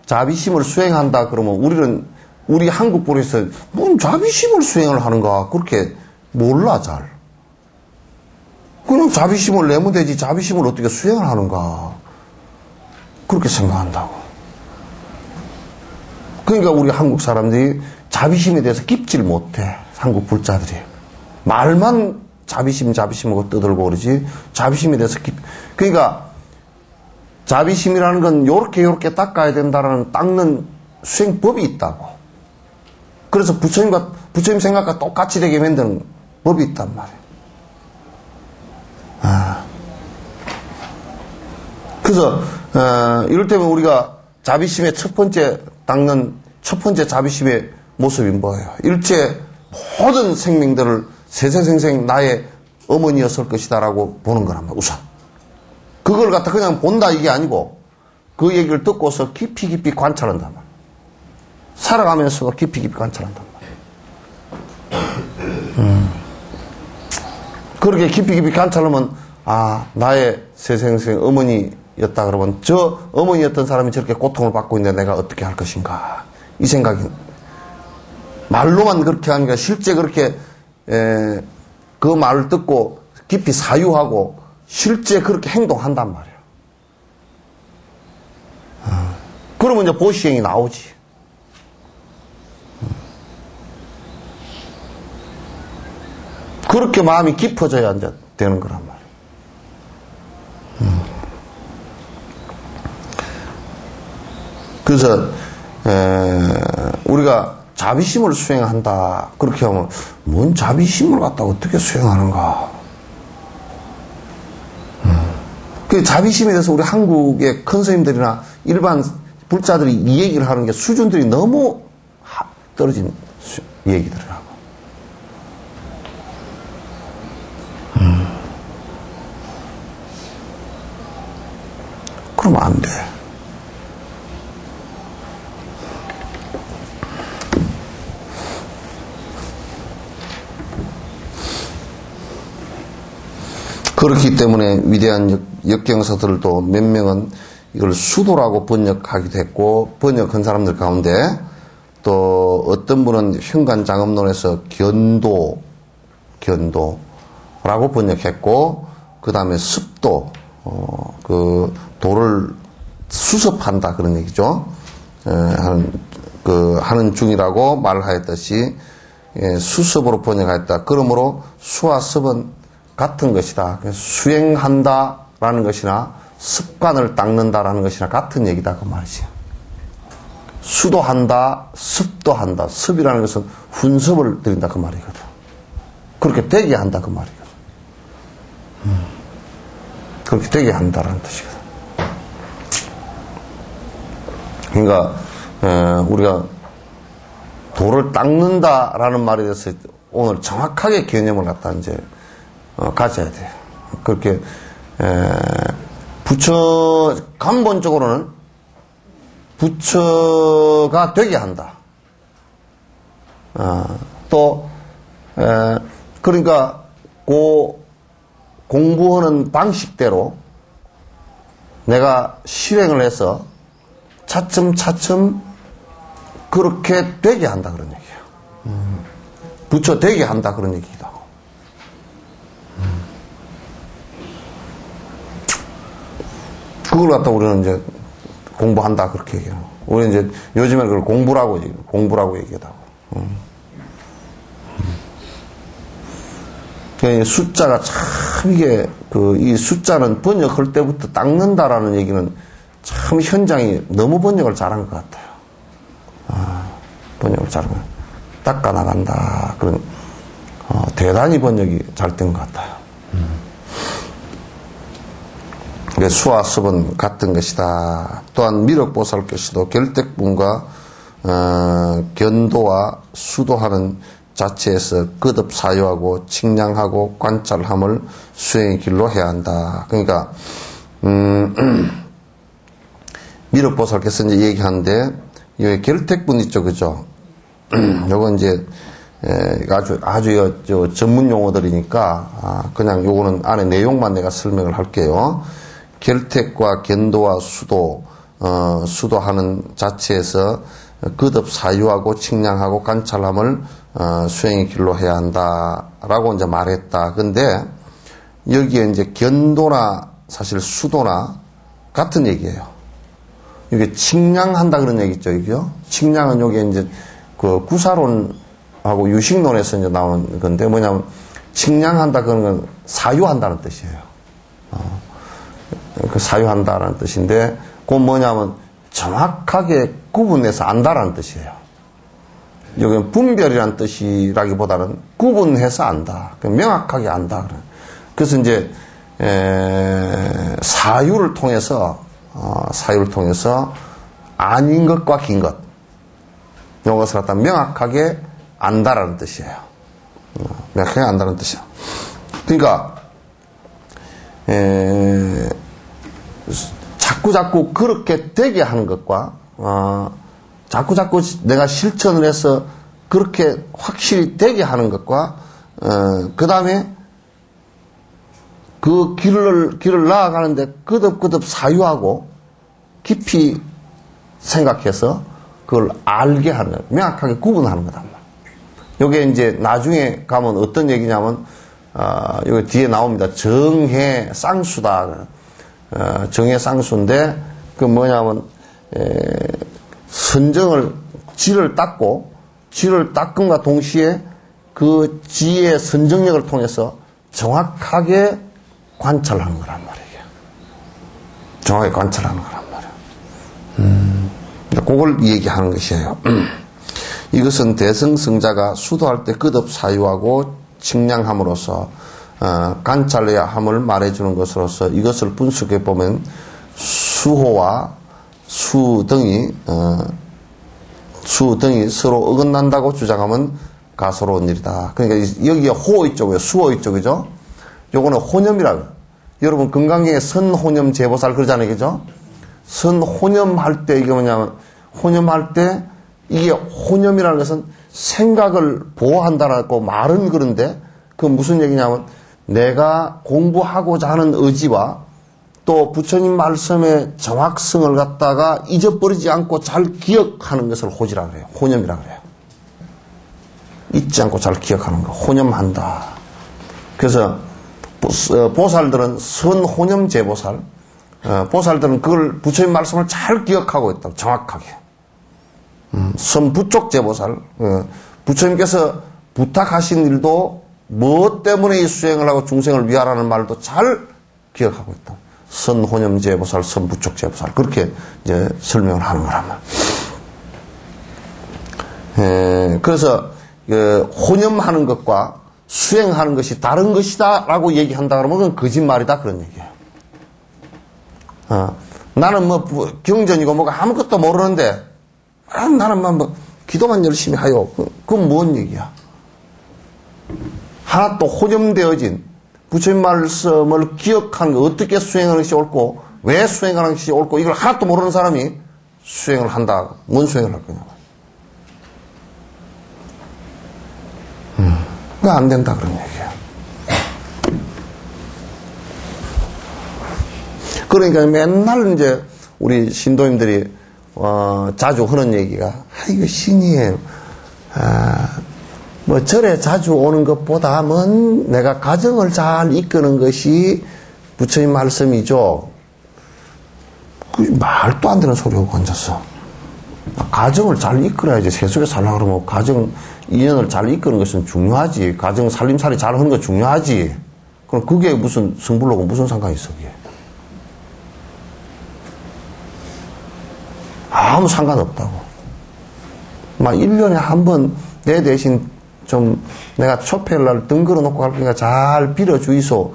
자비심을 수행한다 그러면 우리 한국 보리에서 뭔 자비심을 수행을 하는가 그렇게 몰라 잘. 그냥 자비심을 내면 되지 자비심을 어떻게 수행을 하는가 그렇게 생각한다고. 그러니까 우리 한국 사람들이 자비심에 대해서 깊질 못해. 한국 불자들이. 말만 자비심하고 떠들고 그러지, 자비심에 대해서 그러니까, 자비심이라는 건 요렇게 닦아야 된다라는 닦는 수행법이 있다고. 그래서 부처님 생각과 똑같이 되게 만드는 법이 있단 말이에요. 그래서, 이럴 때면 우리가 자비심의 첫 번째 자비심의 모습이 뭐예요? 일체 모든 생명들을 세세생생 나의 어머니였을 것이다라고 보는 거란 말이야, 우선. 그걸 갖다 그냥 본다 이게 아니고 그 얘기를 듣고서 깊이 관찰한단 말이야. 살아가면서도 깊이 관찰한단 말이야. 그렇게 깊이 관찰하면 나의 세생생 어머니였다 그러면 저 어머니였던 사람이 저렇게 고통을 받고 있는데 내가 어떻게 할 것인가 이 생각이 말로만 그렇게 하니까 실제 그렇게 그 말을 듣고 깊이 사유하고 실제 그렇게 행동한단 말이에요. 그러면 이제 보시행이 나오지. 그렇게 마음이 깊어져야 이제 되는 거란 말이에요. 그래서 우리가 자비심을 수행한다. 그렇게 하면 뭔 자비심을 갖다 어떻게 수행하는가? 그 자비심에 대해서 우리 한국의 큰 스님들이나 일반 불자들이 이 얘기를 하는 게 수준들이 너무 떨어진 얘기들이라고. 그러면 안 돼. 그렇기 때문에 위대한 역경서들도 몇 명은 이걸 수도라고 번역하기도 했고, 번역한 사람들 가운데 또 어떤 분은 현관장엄론에서 견도라고 번역했고, 그 다음에 습도, 그 도를 수습한다 그런 얘기죠. 하는 중이라고 말을 하였듯이 수습으로 번역하였다. 그러므로 수와 습은 같은 것이다. 수행한다라는 것이나 습관을 닦는다라는 것이나 같은 얘기다 그 말이지. 수도한다, 습도한다. 습이라는 것은 훈습을 드린다 그 말이거든. 그렇게 되게 한다 그 말이거든. 그렇게 되게 한다라는 뜻이거든. 그러니까 우리가 도를 닦는다라는 말에 대해서 오늘 정확하게 개념을 갖다 이제 가져야 돼요. 그렇게 부처 근본적으로는 부처가 되게 한다. 또 그러니까 공부하는 방식대로 내가 실행을 해서 차츰차츰 그렇게 되게 한다 그런 얘기예요. 부처 되게 한다 그런 얘기기도 하고. 그걸 갖다 우리는 이제 공부한다 그렇게 얘기해요. 우리는 이제 요즘에 그걸 공부라고 얘기하고. 숫자가 참 이게 이 숫자는 번역할 때부터 닦는다라는 얘기는 참 현장이 너무 번역을 잘한 것 같아요. 번역을 잘한 것 같아요. 닦아 나간다. 그런 대단히 번역이 잘 된 것 같아요. 수와 습은 같은 것이다. 또한 미륵보살께서도 결택분과 견도와 수도하는 자체에서 거듭 사유하고 측량하고 관찰함을 수행의 길로 해야 한다. 그러니까 미륵보살께서 이제 얘기하는데 여기 결택분 있죠, 그죠? 요건 이제 아주 전문 용어들이니까 그냥 요거는 안에 내용만 내가 설명을 할게요. 결택과 견도와 수도하는 자체에서 거듭 사유하고 측량하고 관찰함을 수행의 길로 해야 한다라고 이제 말했다. 근데 여기에 이제 견도나 사실 수도나 같은 얘기예요. 이게 측량한다 그런 얘기 있죠, 이게요. 측량은 요게 이제 그 구사론하고 유식론에서 이제 나오는 건데 뭐냐면 측량한다 그런 건 사유한다는 뜻이에요. 그 사유한다라는 뜻인데 그건 뭐냐면 정확하게 구분해서 안다라는 뜻이에요. 여기는 분별이라는 뜻이라기보다는 구분해서 안다. 명확하게 안다. 그래서 이제 사유를 통해서 아닌 것과 긴 것 이것을 갖다 명확하게 안다라는 뜻이에요. 명확하게 안다는 뜻이에요. 그러니까 자꾸 그렇게 되게 하는 것과 자꾸 내가 실천을 해서 그렇게 확실히 되게 하는 것과 그 다음에 그 길을 나아가는데 거듭 사유하고 깊이 생각해서 그걸 알게 하는 거예요. 명확하게 구분하는 거단 말이에요. 요게 이제 나중에 가면 어떤 얘기냐면 여기 뒤에 나옵니다. 정해 쌍수다. 정해 쌍수인데 그 뭐냐면 선정을 지를 닦음과 동시에 그 지의 선정력을 통해서 정확하게 관찰하는 거란 말이에요. 정확하게 관찰하는 거란 말이에요. 그걸 얘기하는 것이에요. 이것은 대승승자가 수도할 때 끝없 사유하고 측량함으로써 관찰해야 함을 말해주는 것으로서 이것을 분석해 보면 수호와 수등이 서로 어긋난다고 주장하면 가소로운 일이다. 그러니까 여기에 호 있죠, 수호 있죠, 그죠? 요거는 혼염이라고. 여러분 건강경에 선혼염 제보살 그러잖아요, 그죠? 선혼염할 때 이게 뭐냐면 혼염할 때 이게 혼염이라는 것은 생각을 보호한다라고 말은 그런데 그 무슨 얘기냐면 내가 공부하고자 하는 의지와 또 부처님 말씀의 정확성을 갖다가 잊어버리지 않고 잘 기억하는 것을 호지라 그래요. 혼염이라 그래요. 잊지 않고 잘 기억하는 거. 혼염한다. 그래서 보살들은 선혼염 제보살, 보살들은 그걸 부처님 말씀을 잘 기억하고 있다. 정확하게. 선부쪽 제보살, 부처님께서 부탁하신 일도 뭐 때문에 이 수행을 하고 중생을 위하라는 말도 잘 기억하고 있다. 선혼염 제보살, 선부쪽 제보살 그렇게 이제 설명을 하는 거란 말이에요. 그래서 혼염하는 것과 수행하는 것이 다른 것이다라고 얘기한다 그러면 그건 거짓말이다 그런 얘기예요. 나는 뭐 경전이고 뭐가 아무것도 모르는데 나는 뭐 기도만 열심히 하요. 그건 뭔 얘기야? 하나 또 혼염되어진 부처님 말씀을 기억하는 거 어떻게 수행하는 것이 옳고 왜 수행하는 것이 옳고 이걸 하나도 모르는 사람이 수행을 한다. 뭔 수행을 할 거냐고. 그거 안 된다 그런 얘기야. 그러니까 맨날 이제 우리 신도님들이 자주 하는 얘기가 이거 신이에요. 뭐 절에 자주 오는 것보다는 내가 가정을 잘 이끄는 것이 부처님 말씀이죠. 그 말도 안 되는 소리하고 앉았어. 가정을 잘 이끌어야지. 세속에 살려고 그러면 가정 인연을 잘 이끄는 것은 중요하지. 가정 살림살이 잘 하는 거 중요하지. 그럼 그게 무슨 성불로고 무슨 상관이 있어 그게. 아무 상관없다고. 막 1년에 한 번 내 대신 좀 내가 초패날 등 걸어놓고 갈 거니까 잘 빌어주이소.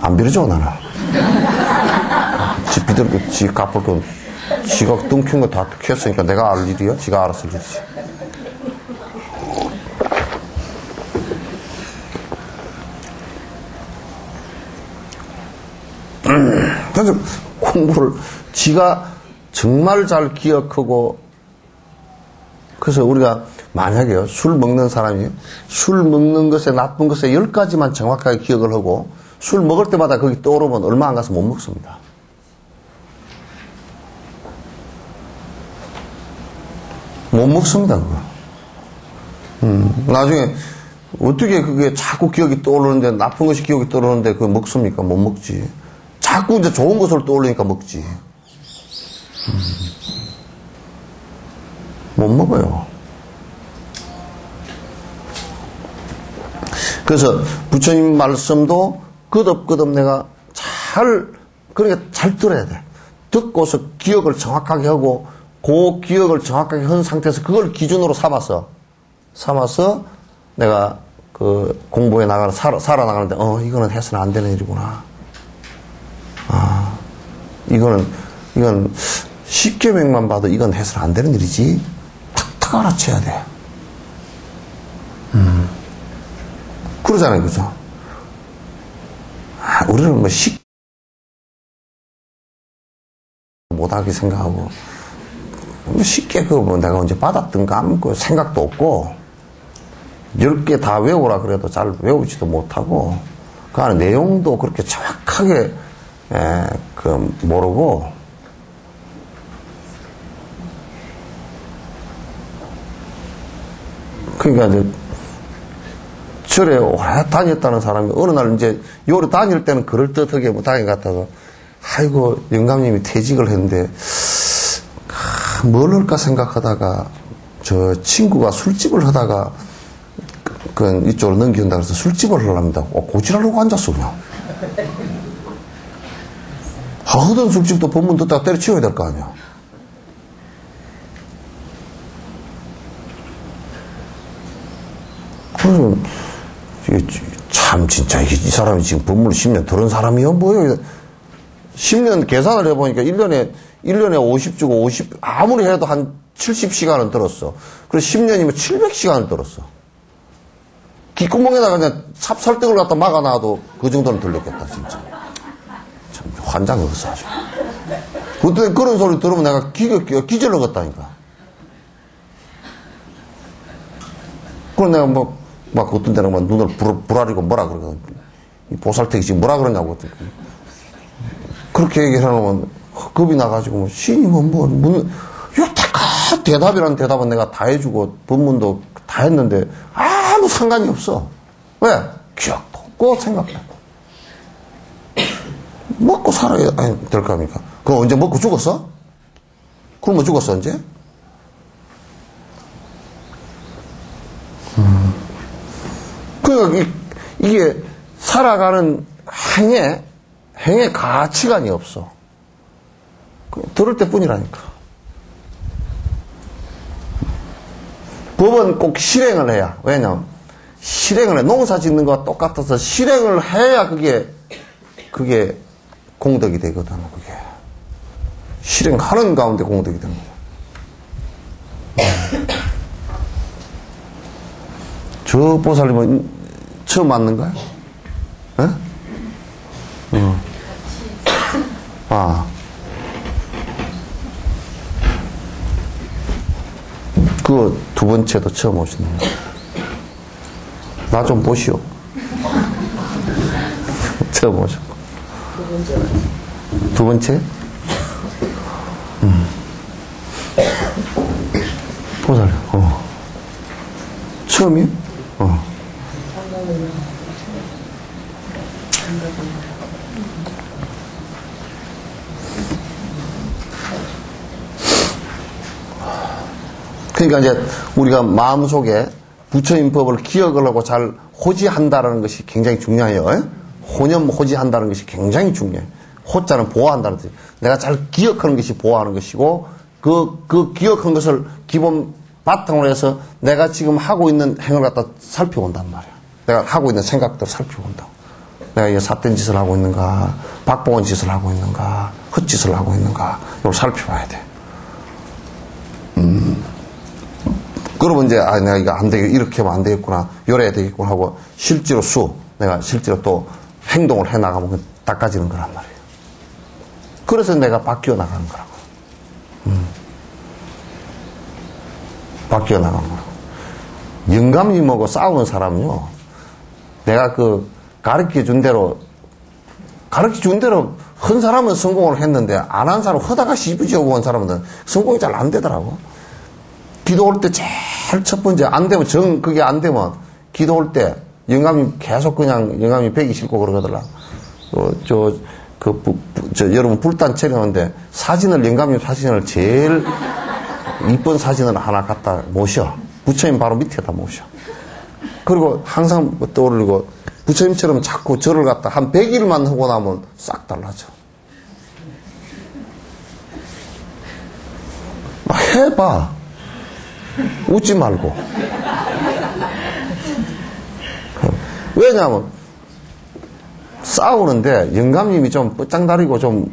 안 빌어줘 나는. 지 비들 지 갚을 건 지가 등 킨 거 다 켰으니까 내가 알 일이야? 지가 알아서 일이지. 그래서 공부를 지가 정말 잘 기억하고 그래서 우리가 만약에요 술 먹는 사람이 술 먹는 것에 나쁜 것에 10가지만 정확하게 기억을 하고 술 먹을 때마다 거기 떠오르면 얼마 안 가서 못 먹습니다. 못 먹습니다 그거. 나중에 어떻게 그게 자꾸 기억이 떠오르는데 나쁜 것이 기억이 떠오르는데 그거 먹습니까? 못 먹지. 자꾸 이제 좋은 것을 떠올리니까 먹지. 못 먹어요. 그래서 부처님 말씀도 끄덕끄덕 내가 그러니까 잘 들어야 돼. 듣고서 기억을 정확하게 하고 그 기억을 정확하게 한 상태에서 그걸 기준으로 삼아서 내가 그 공부에 살아나가는데 이거는 해서는 안 되는 일이구나. 이건 10계명만 봐도 이건 해서는 안 되는 일이지. 탁탁 알아채야 돼. 그러잖아요, 그죠? 우리는 뭐 못하게 생각하고, 뭐 쉽게 그거 뭐 내가 언제 받았던가 아무 생각도 없고, 10개 다 외우라 그래도 잘 외우지도 못하고, 그 안에 내용도 그렇게 정확하게, 모르고, 그러니까 이제, 절에 오래 다녔다는 사람이 어느 날 이제 요리 다닐 때는 그럴듯하게 뭐 다닌 것 같다가 아이고 영감님이 퇴직을 했는데 뭘 할까 생각하다가 저 친구가 술집을 하다가 그 이쪽으로 넘겨준다 그래서 술집을 하랍니다. 고지랄하고 앉았어 그냥. 하던 술집도 법문 듣다가 때려치워야 될 거 아니야. 참, 진짜, 이 사람이 지금 법문을 10년 들은 사람이요? 뭐요? 10년 계산을 해보니까 1년에 50 주고 50, 아무리 해도 한 70시간은 들었어. 그래서 10년이면 700시간을 들었어. 귓구멍에다가 그냥 찹쌀떡을 갖다 막아놔도 그 정도는 들렸겠다, 진짜. 참, 환장이 없어, 아주. 그때 그런 소리 들으면 내가 기절을 걷다니까. 그럼 내가 막 어떤 데는 막 눈을 부라리고 뭐라 그러거든. 이 보살택이 지금 뭐라 그러냐고. 그렇게 얘기하면 겁이 나가지고, 신임은 여태껏 대답이라는 대답은 내가 다 해주고, 법문도 다 했는데, 아무 상관이 없어. 왜? 기억도 없고, 생각도 없고. 먹고 살아야 될 거 아닙니까? 그럼 언제 먹고 죽었어? 그러면 죽었어, 언제? 그러니까 이게 살아가는 행의 가치관이 없어. 들을 때 뿐이라니까. 법은 꼭 실행을 해야. 왜냐면 실행을 해. 농사 짓는 거와 똑같아서 실행을 해야 그게 공덕이 되거든. 그게 실행하는 가운데 공덕이 되는 거야. 저 보살님은 처음 맞는 거야? 에? 아. 그 두 번째도 처음 오시는 거야. 나 좀 보시오. 처음 오셨고. 두 번째? 보살님, 처음이요? 그러니까 이제 우리가 마음속에 부처님 법을 기억을 하고 잘 호지한다는 것이 굉장히 중요해요. 호념 호지한다는 것이 굉장히 중요해. 호자는 보호한다는 뜻이에요. 내가 잘 기억하는 것이 보호하는 것이고 그 기억한 것을 기본 바탕으로 해서 내가 지금 하고 있는 행을 갖다 살펴본단 말이야. 내가 하고 있는 생각들을 살펴본다. 내가 이 삿된 짓을 하고 있는가, 박봉원 짓을 하고 있는가, 헛짓을 하고 있는가, 이걸 살펴봐야 돼. 그러면 이제, 내가 이거 안 되겠, 이렇게 하면 안 되겠구나, 요래야 되겠구나 하고, 내가 실제로 또 행동을 해 나가면 닦아지는 거란 말이에요. 그래서 내가 바뀌어 나가는 거라고. 바뀌어 나가는 거라고. 영감님하고 싸우는 사람은요, 내가 가르쳐 준 대로 한 사람은 성공을 했는데, 안 한 사람, 허다가 시부지하고 온 사람은 성공이 잘 안 되더라고. 기도 올 때 제일 첫 번째, 안 되면, 그게 안 되면, 기도 올 때, 영감님 계속 영감님 배기 싫고 그러더라. 여러분 불단 촬영하는데, 영감님 사진을 제일 이쁜 사진을 하나 갖다 모셔. 부처님 바로 밑에다 모셔. 그리고 항상 떠오르고, 부처님처럼 자꾸 절을 갖다 한 100일만 하고 나면 싹 달라져. 막 해봐. 웃지 말고. 왜냐하면 싸우는데 영감님이 좀 뻗장다리고 좀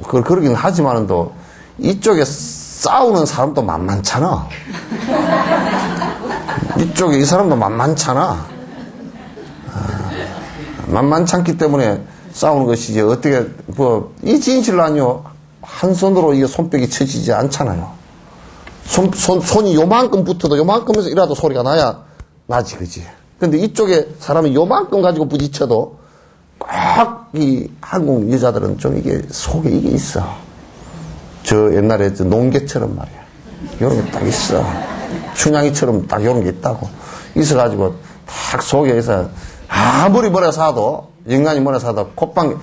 그러긴 하지만도 이쪽에 싸우는 사람도 만만찮아. 이쪽에 이 사람도 만만찮아. 만만찮기 때문에 싸우는 것이지 어떻게 이 진실라뇨 한 손으로 이 손뼉이 쳐지지 않잖아요. 손이 요만큼 붙어도 요만큼에서 이라도 소리가 나야 나지, 그지? 근데 이쪽에 사람이 요만큼 가지고 부딪혀도 꼭 이 한국 여자들은 좀 이게 속에 이게 있어. 저 옛날에 농개처럼 말이야. 요런 게 딱 있어. 춘향이처럼 딱 요런 게 있다고. 있어가지고 딱 속에서 아무리 뭐라 사도, 영감이 뭐라 사도 콧방,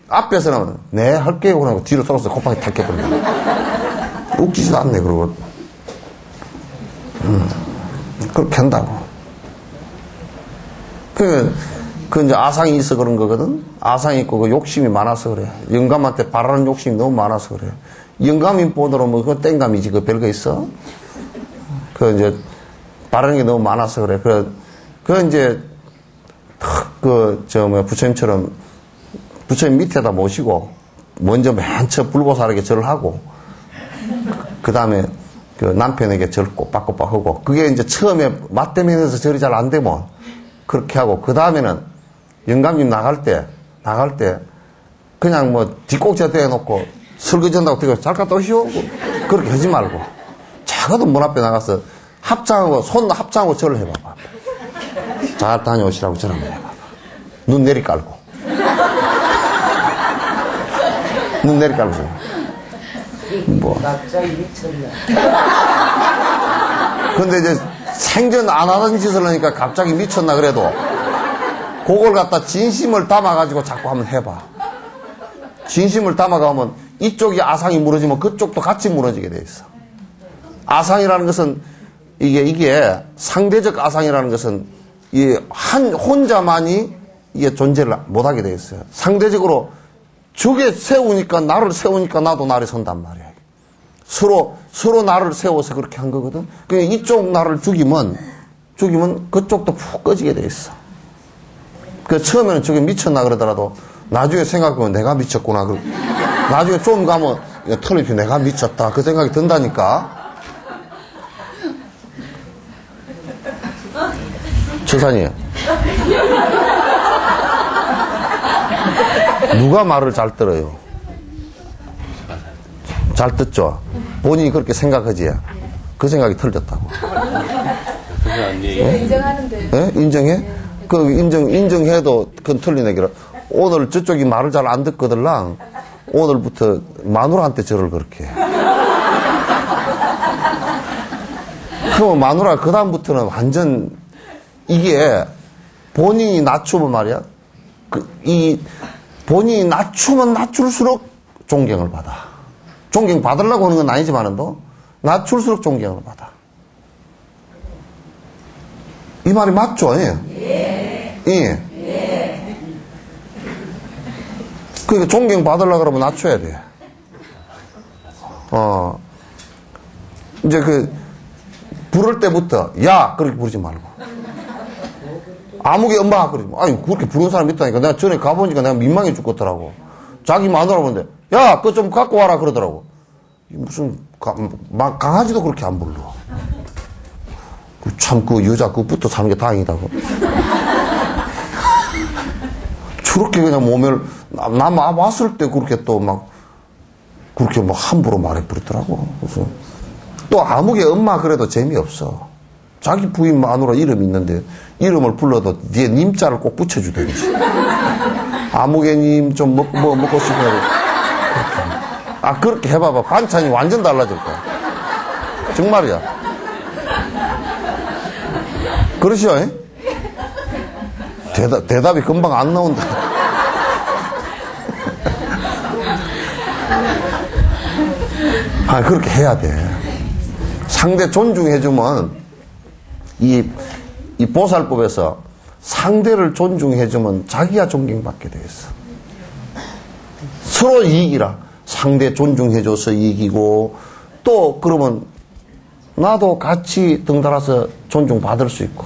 앞에서는 네, 할게요. 그러고 뒤로 쏠아서 콧방이 탁 깨버려. 웃기지도 않네, 그러고. 그렇게 한다고. 그 이제 아상이 있어 그런 거거든? 아상이 있고 그 욕심이 많아서 그래. 영감한테 바라는 욕심이 너무 많아서 그래. 영감이 보더라 뭐 그거 땡감이지. 그거 별거 있어? 그 이제 바라는 게 너무 많아서 그래. 그런 이제, 부처님처럼, 부처님 밑에다 모시고, 먼저 맨 처음 불보살에게 절을 하고, 그 다음에 그 남편에게 절 꼬박꼬박 하고, 그게 이제 처음에 맞대면에서 절이 잘 안 되면, 그렇게 하고, 그 다음에는 영감님 나갈 때, 그냥 뭐, 뒷꼭지에 대놓고, 설거지 한다고 되게 잘 갔다 오시오? 그렇게 하지 말고, 작아도 문 앞에 나가서, 손 합장하고 절을 해봐봐. 잘 다녀오시라고 절 한번 해봐봐. 눈 내리 깔고. 눈 내리 깔고 절. 뭐. 갑자기 미쳤네. 근데 이제 생전 안 하던 짓을 하니까 갑자기 미쳤나 그래도, 그걸 갖다 진심을 담아가지고 자꾸 한번 해봐. 진심을 담아가면 이쪽이 아상이 무너지면 그쪽도 같이 무너지게 돼 있어. 아상이라는 것은 이게 상대적 아상이라는 것은 혼자만이 이게 존재를 못하게 돼 있어요. 상대적으로 저게 세우니까 나를 세우니까 나도 나를 선단 말이야. 서로 나를 세워서 그렇게 한 거거든. 그러니까 이쪽 나를 죽이면 그쪽도 푹 꺼지게 돼 있어. 그 처음에는 저게 미쳤나 그러더라도 나중에 생각하면 내가 미쳤구나. 나중에 좀 가면 털리피 내가 미쳤다. 그 생각이 든다니까. 처사님. 누가 말을 잘 들어요? 잘 듣죠? 본인이 그렇게 생각하지? 그 생각이 틀렸다고. 인정하는데. 네? 인정해? 인정해도 그건 틀린 얘기라. 오늘 저쪽이 말을 잘 안 듣거들랑 오늘부터 마누라한테 절을 그렇게 해. 그러면 마누라 그다음부터는 완전 이게 본인이 낮추면 말이야. 본인이 낮추면 낮출수록 존경을 받아. 존경 받으려고 하는 건 아니지만도 낮출수록 존경을 받아. 이 말이 맞죠? 예. 예. 그러니까 존경 받으려고 그러면 낮춰야 돼. 이제 부를 때부터, 야! 그렇게 부르지 말고. 아무개 엄마! 그러지 마. 아니, 그렇게 부르는 사람이 있다니까. 내가 전에 가보니까 내가 민망해 죽겠더라고. 자기 마누라 보는데, 야! 그거 좀 갖고 와라! 그러더라고. 무슨, 강아지도 그렇게 안 불러. 참, 여자 그것부터 사는 게 다행이다. 저렇게 그냥 나 왔을 때 그렇게 그렇게 함부로 말해버리더라고. 그래서 또 아무개 엄마 그래도 재미없어. 자기 부인 마누라 이름이 있는데 이름을 불러도 뒤에 님자를 꼭 붙여주든지. 아무개님 좀 먹고 싶어요. 그렇게 해봐봐. 반찬이 완전 달라질 거야. 정말이야. 그러시오? 대답이 금방 안 나온다. 그렇게 해야 돼. 상대 존중해주면, 이 보살법에서 상대를 존중해주면 자기가 존경받게 돼 있어. 서로 이익이라. 상대 존중해줘서 이익이고, 또 그러면 나도 같이 등달아서 존중받을 수 있고.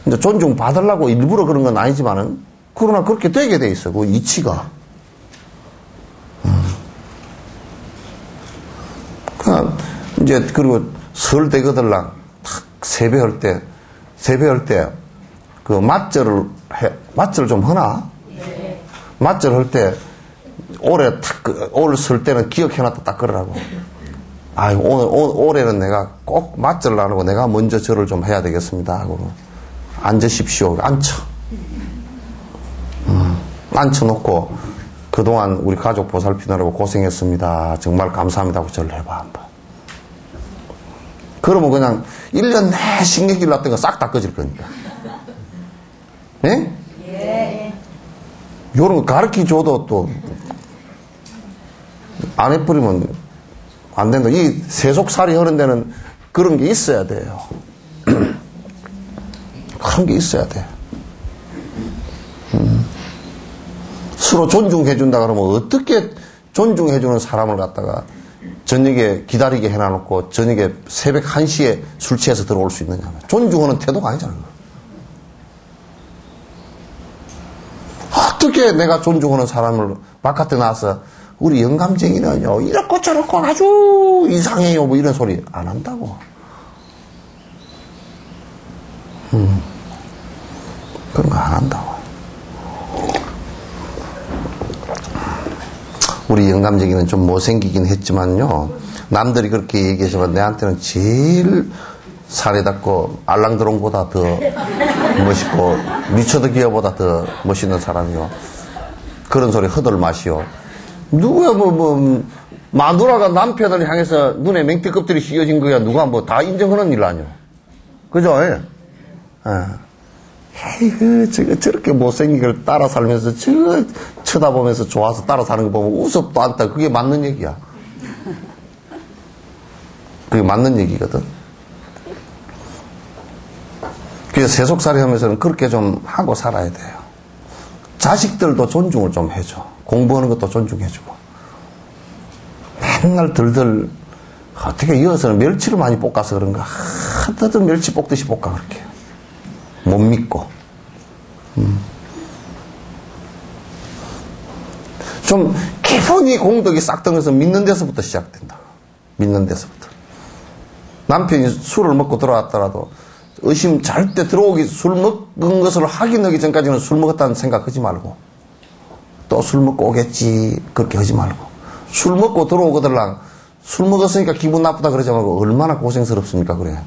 근데 존중받으려고 일부러 그런 건 아니지만은, 그러나 그렇게 되게 돼 있어. 그 이치가. 이제, 그리고 설 되거들랑 탁 세배할 때, 맞절을 좀 하나? 네. 맞절 할 때, 올 설 때는 기억해놨다 딱 그러라고. 올해는 내가 꼭 맞절을 안 하고 내가 먼저 절을 좀 해야 되겠습니다. 하고. 앉으십시오. 앉혀. 앉혀놓고, 그동안 우리 가족 보살피느라고 고생했습니다. 정말 감사합니다. 하고 절을 해봐, 한번. 그러면 그냥 1년 내 신경질 났던 거 싹 다 꺼질 거니까. 예? 예. 요런 거 가르쳐 줘도 또, 안 해버리면 안 된다. 이 세속살이 하는 데는 그런 게 있어야 돼요. 그런 게 있어야 돼. 서로 존중해준다 그러면 어떻게 존중해주는 사람을 갖다가 저녁에 기다리게 해놔놓고 저녁에 새벽 1시에 술 취해서 들어올 수 있느냐. 존중하는 태도가 아니잖아. 어떻게 내가 존중하는 사람을 바깥에 나와서 우리 영감쟁이는요, 이렇고 저렇고 아주 이상해요. 뭐 이런 소리 안 한다고. 그런 거 안 한다고. 우리 영감쟁이는 좀 못생기긴 했지만요, 남들이 그렇게 얘기하지만 내한테는 제일 살에닿고 알랑드롱보다 더 멋있고 리처드 기어보다 더 멋있는 사람이요. 그런 소리 허들 마시오. 누가 마누라가 남편을 향해서 눈에 맹태 껍질이 씌어진 거야 누가 뭐 다 인정하는 일 아니오. 그죠? 예. 에이그 저렇게 못생긴 걸 따라 살면서 쳐다보면서 좋아서 따라 사는 거 보면 우습도 않다. 그게 맞는 얘기야. 그게 맞는 얘기거든. 그래서 세속살이 하면서는 그렇게 좀 하고 살아야 돼요. 자식들도 존중을 좀 해줘. 공부하는 것도 존중해주고. 맨날 들들 어떻게 이어서는 멸치를 많이 볶아서 그런가. 하다들 멸치 볶듯이 볶아 그렇게. 못 믿고. 좀 기본이 공덕이 싹덩어서 믿는 데서부터 시작된다. 믿는 데서부터. 남편이 술을 먹고 들어왔더라도 의심 절대 들어오기 술 먹은 것을 확인하기 전까지는 술 먹었다는 생각하지 말고 또 술 먹고 오겠지 그렇게 하지 말고 술 먹고 들어오거들랑 술 먹었으니까 기분 나쁘다 그러지 말고 얼마나 고생스럽습니까 그래.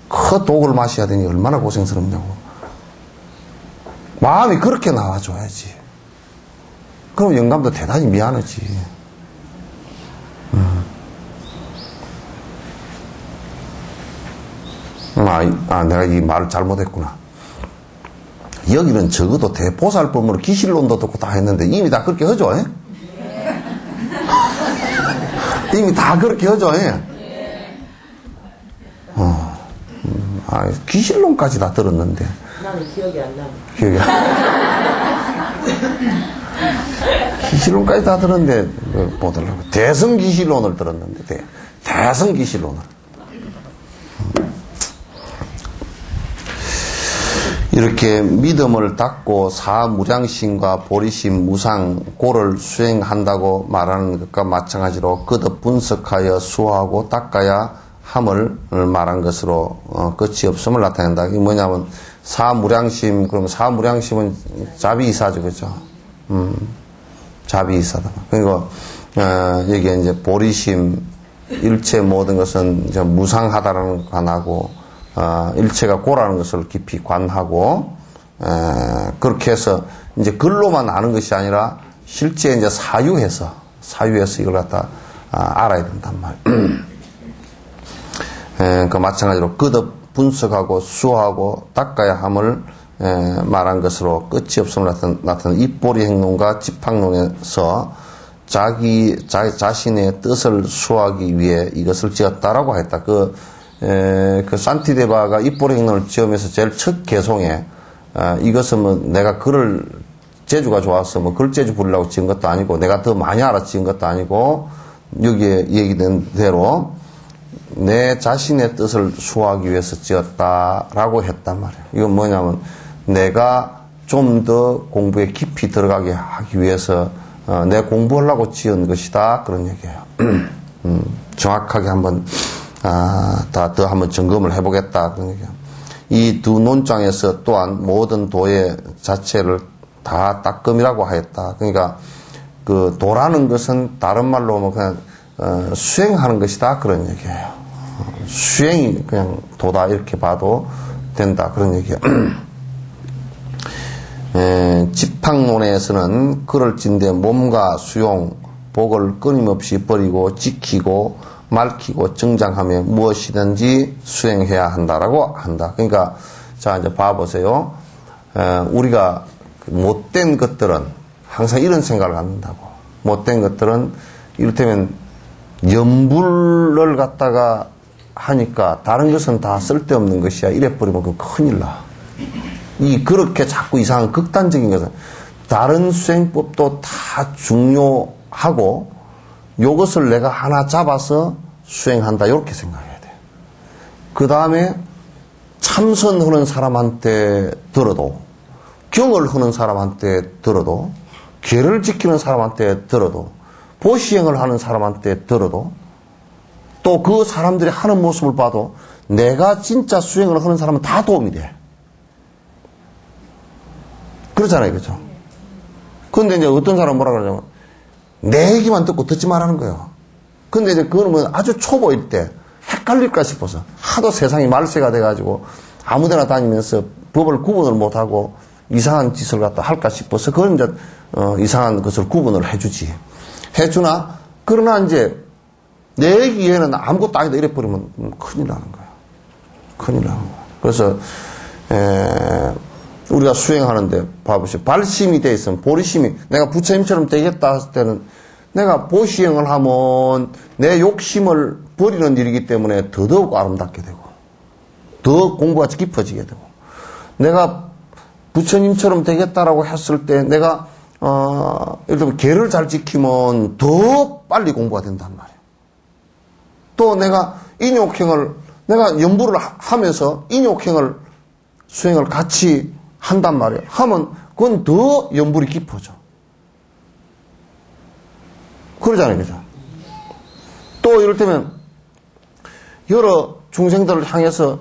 그 독을 마셔야 되니 얼마나 고생스럽냐고. 마음이 그렇게 나와줘야지. 그럼 영감도 대단히 미안하지. 내가 이 말을 잘못했구나. 여기는 적어도 대보살법으로 기실론도 듣고 다 했는데 이미 다 그렇게 하죠. 이미 다 그렇게 하죠. 기실론까지 다 들었는데. 나는 기억이 안 나. 기억이 기실론까지 다 들었는데 못 들라고. 대성기실론을 들었는데 대성기실론을. 이렇게 믿음을 닫고 사무량심과 보리심, 무상, 고를 수행한다고 말하는 것과 마찬가지로 거듭 분석하여 수호하고 닦아야 함을 말한 것으로 끝이 없음을 나타낸다. 이게 뭐냐면 사무량심, 그러면 사무량심은 자비이사죠, 그죠? 자비이사다. 그리고 여기에 이제 보리심, 일체 모든 것은 이제 무상하다라는 관하고 일체가 고라는 것을 깊이 관하고 그렇게 해서 이제 글로만 아는 것이 아니라 실제 이제 사유해서 이걸 갖다 알아야 된단 말이에요. 그 마찬가지로 거듭 분석하고 수호하고 닦아야 함을 말한 것으로 끝이 없음을 나타내는 입보리 행론과 집학론에서 자신의 뜻을 수호하기 위해 이것을 지었다라고 했다. 그 산티데바가 입보리 행론을 지으면서 제일 첫 개송에 이것은 뭐 내가 글을 재주가 좋아서 뭐 글재주 부리려고 지은 것도 아니고 내가 더 많이 알아 지은 것도 아니고 여기에 얘기된 대로 내 자신의 뜻을 수호하기 위해서 지었다라고 했단 말이에요. 이건 뭐냐면 내가 좀 더 공부에 깊이 들어가게 하기 위해서 내 공부하려고 지은 것이다 그런 얘기예요. 정확하게 한번 더 한번 점검을 해보겠다 그런 얘기예요. 이 두 논장에서 또한 모든 도의 자체를 다 따끔이라고 하였다. 그러니까 그 도라는 것은 다른 말로 뭐 그냥 수행하는 것이다 그런 얘기예요. 수행이 그냥 도다 이렇게 봐도 된다 그런 얘기예요. 집학론에서는 글을 찐데 몸과 수용, 복을 끊임없이 버리고 지키고 말키고 정장하며 무엇이든지 수행해야 한다라고 한다. 그러니까 자 이제 봐보세요. 우리가 못된 것들은 항상 이런 생각을 갖는다고. 못된 것들은 이를테면 염불을 갖다가 하니까 다른 것은 다 쓸데없는 것이야. 이래버리면 그 큰일 나. 그렇게 자꾸 이상한 극단적인 것은 다른 수행법도 다 중요하고 요것을 내가 하나 잡아서 수행한다. 이렇게 생각해야 돼. 그 다음에 참선하는 사람한테 들어도 경을 하는 사람한테 들어도, 계를 지키는 사람한테 들어도, 보시행을 하는 사람한테 들어도, 또 그 사람들이 하는 모습을 봐도 내가 진짜 수행을 하는 사람은 다 도움이 돼. 그렇잖아요, 그죠? 근데 이제 어떤 사람은 뭐라 그러냐면, 내 얘기만 듣고 듣지 말라는 거예요. 근데 이제 그거는 뭐 아주 초보일 때 헷갈릴까 싶어서 하도 세상이 말세가 돼가지고 아무데나 다니면서 법을 구분을 못하고 이상한 짓을 갖다 할까 싶어서 그건 이제 이상한 것을 구분을 해주지. 해주나, 그러나 이제 내 얘기에는 아무것도 아니다 이래버리면 큰일 나는 거예요. 큰일 나는 거예요. 그래서 우리가 수행하는데 봐보시오. 발심이 돼 있으면, 보리심이, 내가 부처님처럼 되겠다 했을 때는 내가 보시행을 하면 내 욕심을 버리는 일이기 때문에 더더욱 아름답게 되고, 더 공부가 깊어지게 되고, 내가 부처님처럼 되겠다라고 했을 때 내가, 예를 들면 계를 잘 지키면 더 빨리 공부가 된단 말이에요. 또 내가 인욕행을, 내가 연부를 하면서 인욕행을, 수행을 같이 한단 말이에요. 하면 그건 더 연불이 깊어져. 그러잖아요, 그죠? 또 이를테면 여러 중생들을 향해서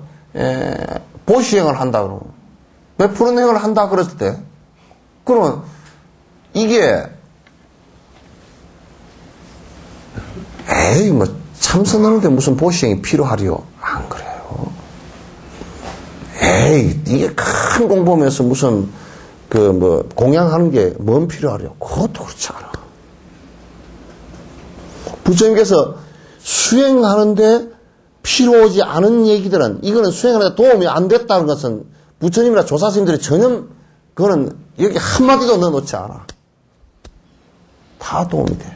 보시행을 한다 그러고 베푸는 행을 한다 그랬을 때, 그러면 이게 에이 뭐 참선하는데 무슨 보시행이 필요하리요? 안 그래요. 에이, 이게 큰 공부하면서 무슨, 공양하는 게 뭔 필요하려? 그것도 그렇지 않아. 부처님께서 수행하는데 필요하지 않은 얘기들은, 이거는 수행하는데 도움이 안 됐다는 것은 부처님이나 조사스님들이 전혀, 그거는 여기 한마디도 넣어놓지 않아. 다 도움이 돼.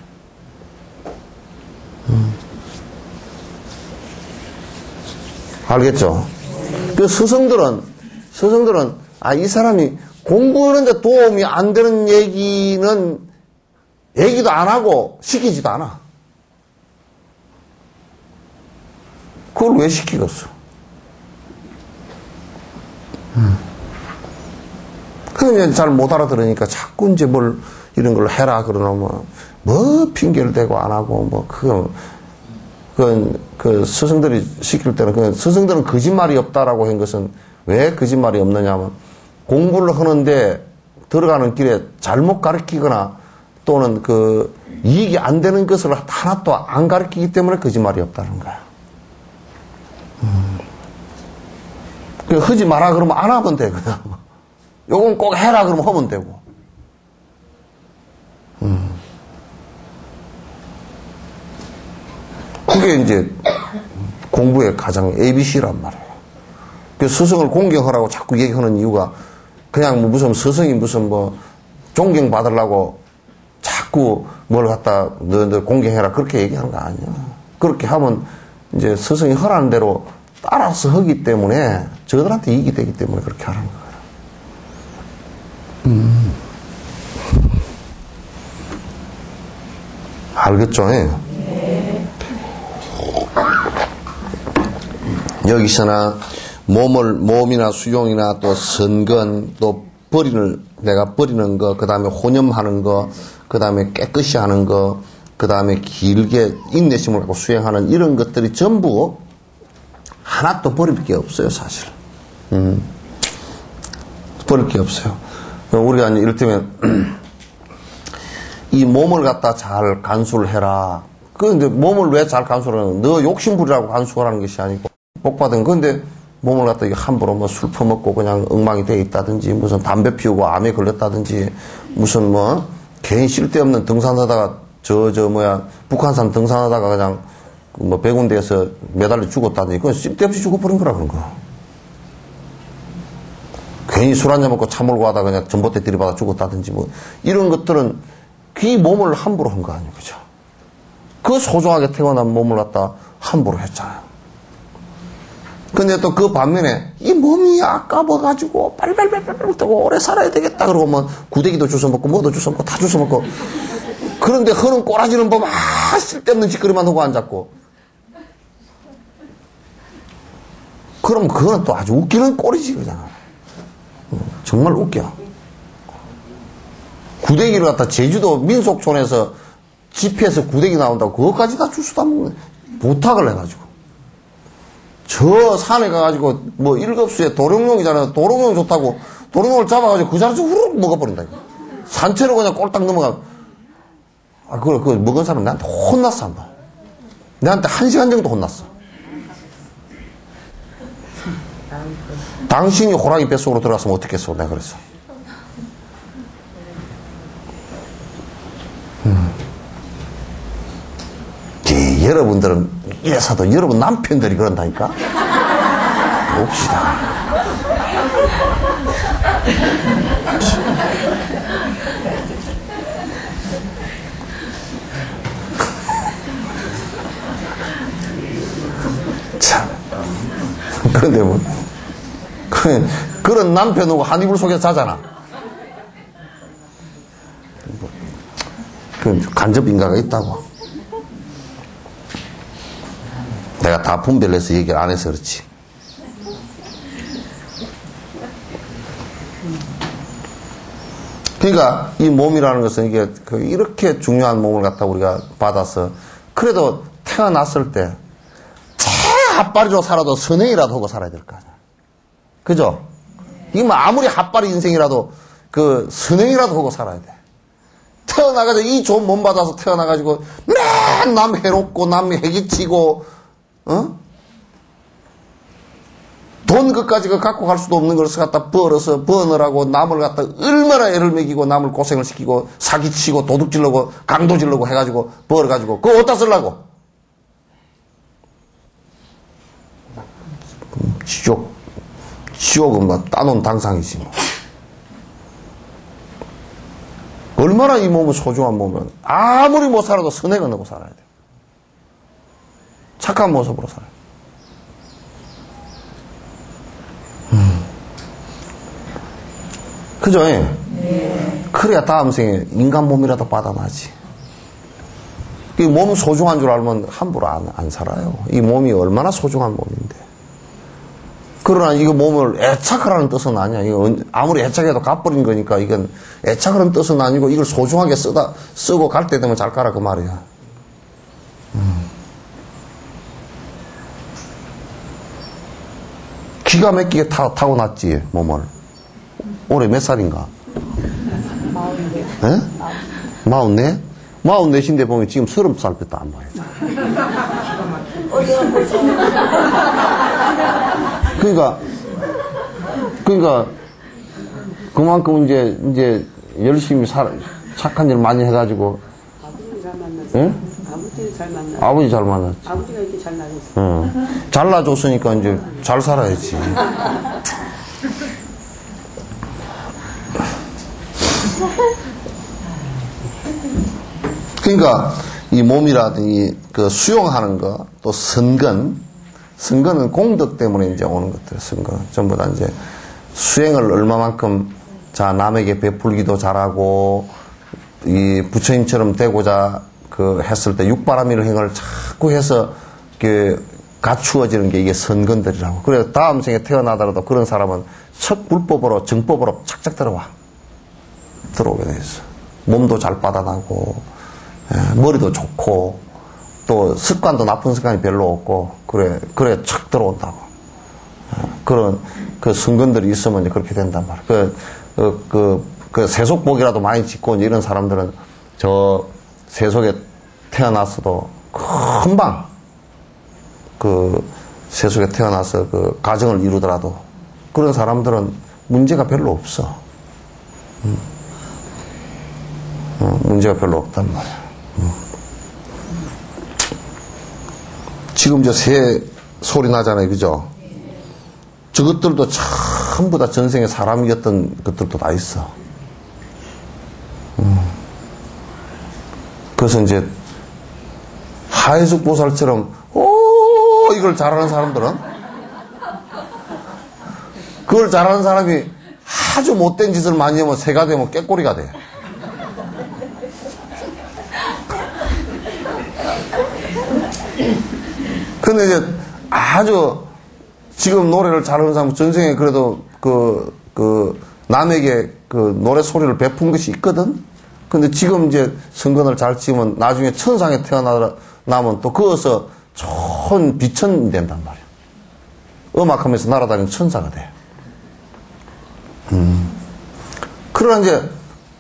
알겠죠? 그 스승들은, 이 사람이 공부하는데 도움이 안 되는 얘기는 얘기도 안 하고 시키지도 않아. 그걸 왜 시키겠어? 그냥 잘 못 알아들으니까 자꾸 이제 이런 걸 해라 그러면 뭐 핑계를 대고 안 하고 그 스승들이 시킬 때는 스승들은 거짓말이 없다라고 한 것은 왜 거짓말이 없느냐면 공부를 하는데 들어가는 길에 잘못 가르치거나 또는 이익이 안 되는 것을 하나도 안 가르치기 때문에 거짓말이 없다는 거야. 하지 마라 그러면 안 하면 돼, 그냥. 요건 꼭 해라 그러면 하면 되고. 그게 이제 공부의 가장 ABC란 말이에요. 그 스승을 공경하라고 자꾸 얘기하는 이유가 그냥 무슨 스승이 존경받으려고 자꾸 뭘 갖다 너희들 공경해라 그렇게 얘기하는 거 아니야. 그렇게 하면 이제 스승이 하라는 대로 따라서 하기 때문에 저들한테 이익이 되기 때문에 그렇게 하라는 거예요. 알겠죠? 여기서나 몸이나 수용이나 또 선건, 또 내가 버리는 거, 그 다음에 혼념하는 거, 그 다음에 깨끗이 하는 거, 그 다음에 길게 인내심을 갖고 수행하는 이런 것들이 전부 하나도 버릴 게 없어요, 사실. 버릴 게 없어요. 우리가 이를테면, 이 몸을 갖다 잘 간수를 해라. 근데 몸을 왜 잘 간수를 하는 거야? 너 욕심부리라고 간수하라는 것이 아니고, 복받은 건데, 몸을 갖다 함부로 술 퍼먹고 그냥 엉망이 돼 있다든지, 무슨 담배 피우고 암에 걸렸다든지, 무슨 괜히 쓸데없는 등산하다가, 북한산 등산하다가 그냥, 100군데에서 매달려 죽었다든지, 그건 쓸데없이 죽어버린 거라 그런 거야. 괜히 술 한잔 먹고 차 몰고 하다가 그냥 전봇대 들이받아 죽었다든지, 이런 것들은 그 몸을 함부로 한 거 아니에요, 그죠? 그 소중하게 태어난 몸을 갖다 함부로 했잖아요. 근데 또 그 반면에 이 몸이 아까워가지고 빨빨빨빨 뜨고 오래 살아야 되겠다 그러고 구데기도 주워 먹고 뭐도 주워 먹고 다 주워 먹고 그런데 흐는 꼬라지는 보면 쓸데없는 짓거리만 하고 앉았고 그럼 그거는 또 아주 웃기는 꼴이지 그냥 정말 웃겨. 구데기를 갖다 제주도 민속촌에서 집에서 구데기 나온다고 그것까지 다 주스 담는 부탁을 해가지고 저 산에 가가지고 뭐 일급수에 도룡뇽이잖아요. 도룡뇽 좋다고 도룡뇽을 잡아가지고 그 자리에서 후루룩 먹어버린다. 산채로 그냥 꼴딱 넘어가. 아, 그걸 먹은 사람은 나한테 혼났어, 한 번. 나한테 1시간 정도 혼났어. 당신이 호랑이 뱃속으로 들어갔으면 어떻겠어? 내가 그랬어. 여러분들은 이래서도 여러분 남편들이 그런다니까? 봅시다. 참. 그런데 뭐, 그런 남편하고 한 이불 속에서 자잖아. 그 간접 인가가 있다고. 내가 다 분별해서 얘기를 안 해서 그렇지. 그러니까 이 몸이라는 것은 이게 이렇게 중요한 몸을 갖다 우리가 받아서 그래도 태어났을 때 핫바리로 살아도 선행이라도 하고 살아야 될 거 아니야. 그죠? 이게 뭐 아무리 핫바리 인생이라도 그 선행이라도 하고 살아야 돼. 태어나가지고 이 좋은 몸 받아서 태어나가지고 맨 남 해롭고 남 해기치고 돈 그까지 갖고 갈 수도 없는 것을 갖다 벌어서 버느라고 남을 갖다 얼마나 애를 먹이고 남을 고생을 시키고 사기치고 도둑질러고 강도질러고 해가지고 벌어가지고 그거 어디다 쓰려고? 지옥은 뭐 따놓은 당상이지 뭐. 얼마나 이 몸은 소중한 몸은 아무리 못 살아도 선행은 하고 살아야 돼. 착한 모습으로 살아요. 그죠? 네. 그래야 다음 생에 인간 몸이라도 받아나지. 이 몸 소중한 줄 알면 함부로 안 살아요. 이 몸이 얼마나 소중한 몸인데. 그러나 이거 몸을 애착하라는 뜻은 아니야. 이거 아무리 애착해도 갚버린 거니까 이건 애착하라는 뜻은 아니고 이걸 소중하게 쓰고 갈 때 되면 잘 가라 그 말이야. 기가 막히게 타고났지, 몸을. 올해 몇 살인가? 44. 예? 44? 44인데 보면 지금 30살부터 안 봐야죠. 그러니까, 그만큼 이제 열심히 착한 일 많이 해가지고. 아버지 잘 만났어. 예? 아버지 잘 만났어. 아버지 잘 만났지. 아버지가 이렇게 잘나줬어. 잘나줬으니까 이제 잘 살아야지. 그러니까 이 몸이라든지 그 수용하는 거, 또 선거는 공덕 때문에 이제 오는 것들, 선거 전부 다 이제 수행을 얼마만큼 자 남에게 베풀기도 잘하고 이 부처님처럼 되고자 그 했을 때 육바라밀 행을 자꾸 해서 그 갖추어지는 게 이게 선건들이라고. 그래서 다음 생에 태어나더라도 그런 사람은 첫 불법으로 정법으로 착착 들어오게 돼 있어. 몸도 잘 받아나고 머리도 좋고 또 습관도 나쁜 습관이 별로 없고 그래 착 들어온다고. 그런 그 선건들이 있으면 이제 그렇게 된단 말이야. 그 세속복이라도 많이 짓고 이제 이런 사람들은 저 세속에 태어났어도 금방 그 세속에 태어나서 그 가정을 이루더라도 그런 사람들은 문제가 별로 없어. 문제가 별로 없단 말이야. 지금 저 새 소리 나잖아요, 그죠? 저것들도 전부 다 전생에 사람이었던 것들도 다 있어. 그래서 이제 하해숙 보살처럼 이걸 잘하는 사람들은 그걸 잘하는 사람이 아주 못된 짓을 많이 하면 새가 되면 꾀꼬리가 돼. 근데 이제 아주 지금 노래를 잘하는 사람은 전생에 그래도 그 남에게 그 노래 소리를 베푼 것이 있거든? 근데 지금 이제 성근을 잘 치면 나중에 천상에 태어나면 또 거기서 좋은 비천이 된단 말이야. 음악하면서 날아다니는 천사가 돼. 그러나 이제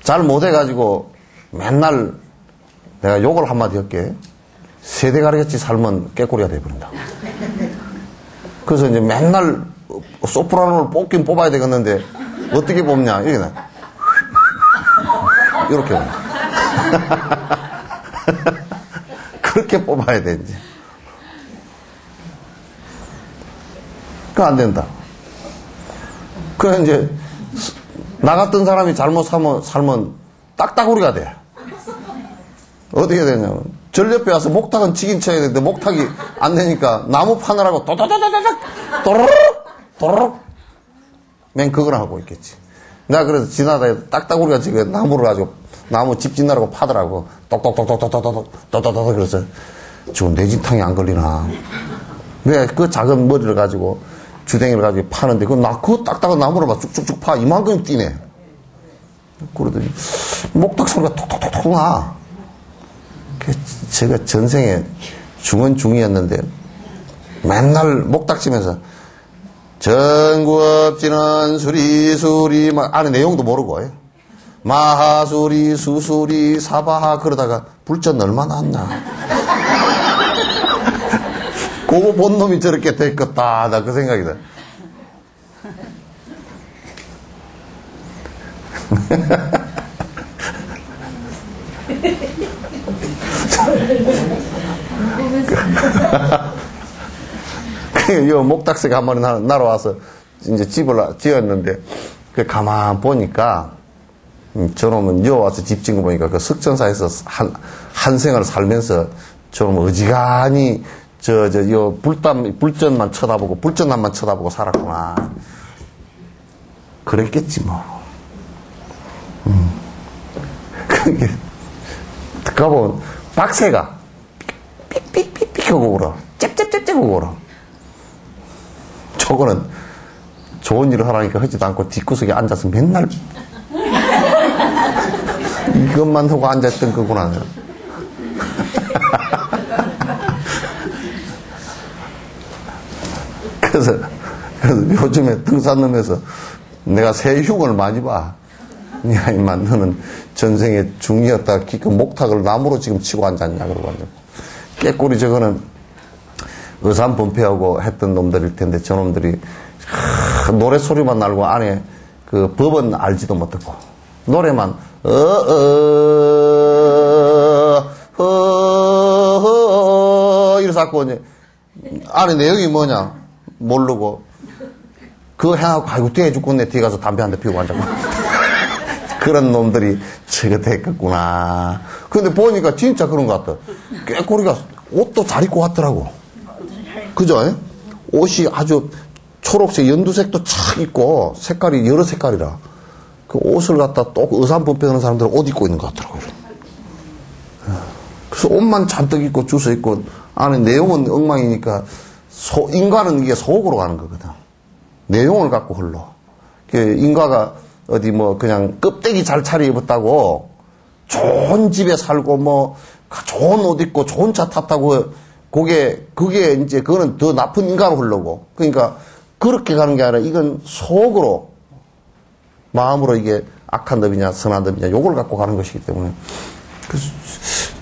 잘 못해가지고 맨날 내가 욕을 한마디 할게. 세대가리같이 살면 깨꼬리가 돼버린다. 그래서 이제 맨날 소프라노를 뽑긴 뽑아야 되겠는데 어떻게 뽑냐 이렇게 그렇게 뽑아야 돼 이제. 그거 안 된다. 그래 이제 나 같은 사람이 잘못 살면 딱따구리가 돼. 어떻게 되냐면 절 옆에 와서 목탁은 치긴 쳐야 되는데 목탁이 안 되니까 나무 파느라고 도도도도도덕 도로록 도로록 맨 그거나 하고 있겠지. 내가 그래서 지나다가 딱따구리가 지금 나무를 가지고 나무 집 짓느라고 파더라고. 똑똑똑똑똑똑똑똑똑똑 그래서 지금 뇌진탕이 안 걸리나. 내가 그 작은 머리를 가지고 주댕이를 가지고 파는데 그 딱딱한 나무를 막 쭉쭉쭉 파 이만큼 뛰네. 그러더니 목탁 소리가 톡톡톡톡 나. 제가 전생에 중언중이었는데 맨날 목탁 치면서 전구업지는 수리수리 막 안에 내용도 모르고 마하수리 수수리 사바하 그러다가 불전 얼마나 왔나. 그거 본 놈이 저렇게 됐겠다. 나 그 생각이다. 이 목탁새가 한 마리 날아와서 이제 집을 지었는데 그 가만 보니까 저놈은 여 와서 집 짓는 거 보니까 그 석전사에서 한 생을 살면서 저놈은 어지간히 요 불전만 쳐다보고 불전함만 쳐다보고 살았구나. 그랬겠지 뭐. 그게 가보면 박새가 삑삑삑삑 하고 울어. 짭짭짭짭 하고 울어. 저거는 좋은 일을 하라니까 하지도 않고 뒷구석에 앉아서 맨날 이것만 하고 앉았던 거구나. 그래서 요즘에 등산하면서 내가 새 흉을 많이 봐. 야, 임마, 너는 전생에 중이었다. 기껏 목탁을 나무로 지금 치고 앉았냐, 그러고 앉았고. 깨꼬리 저거는 의산분폐하고 했던 놈들일 텐데, 저놈들이, 노래소리만 날고 안에 그 법은 알지도 못하고, 노래만, 이래서 자꾸 이제, 안에 내용이 뭐냐, 모르고, 그거 해갖고, 아이고, 뒤에 죽겠네. 뒤에 가서 담배 한 대 피우고 앉았고. 그런 놈들이 저거 됐겠구나. 근데 보니까 진짜 그런 것 같아. 꾀꼬리가 옷도 잘 입고 왔더라고. 그죠? 옷이 아주 초록색, 연두색도 착 입고 색깔이 여러 색깔이라. 그 옷을 갖다 또 의산분폐하는 사람들은 옷 입고 있는 것 같더라고요. 그래서 옷만 잔뜩 입고 주워 입고 안에 내용은 엉망이니까 인과는 이게 속으로 가는 거거든. 내용을 갖고 흘러. 인과가 어디 뭐 그냥 껍데기 잘 차려입었다고 좋은 집에 살고 뭐 좋은 옷 입고 좋은 차 탔다고 그게 이제 그거는 더 나쁜 인간으로 흘러고 그러니까 그렇게 가는 게 아니라 이건 속으로 마음으로 이게 악한 놈이냐 선한 놈이냐 요걸 갖고 가는 것이기 때문에 그래서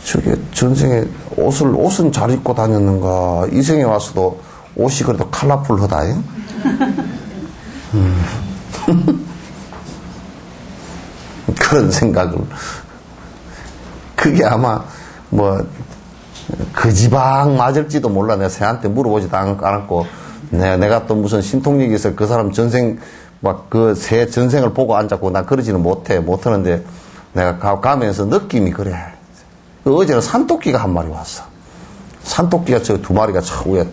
저게 전생에 옷은 잘 입고 다녔는가 이 생에 와서도 옷이 그래도 컬러풀하다. 그런 생각을 그게 아마 뭐 그 지방 맞을지도 몰라. 내가 새한테 물어보지도 않았고 내가 또 무슨 신통력이 있어 그 사람 전생 막 그 새 전생을 보고 앉았고 나 그러지는 못하는데 내가 가면서 느낌이 그래. 어제는 산토끼가 한 마리 왔어. 산토끼가 저 두 마리가 저 위에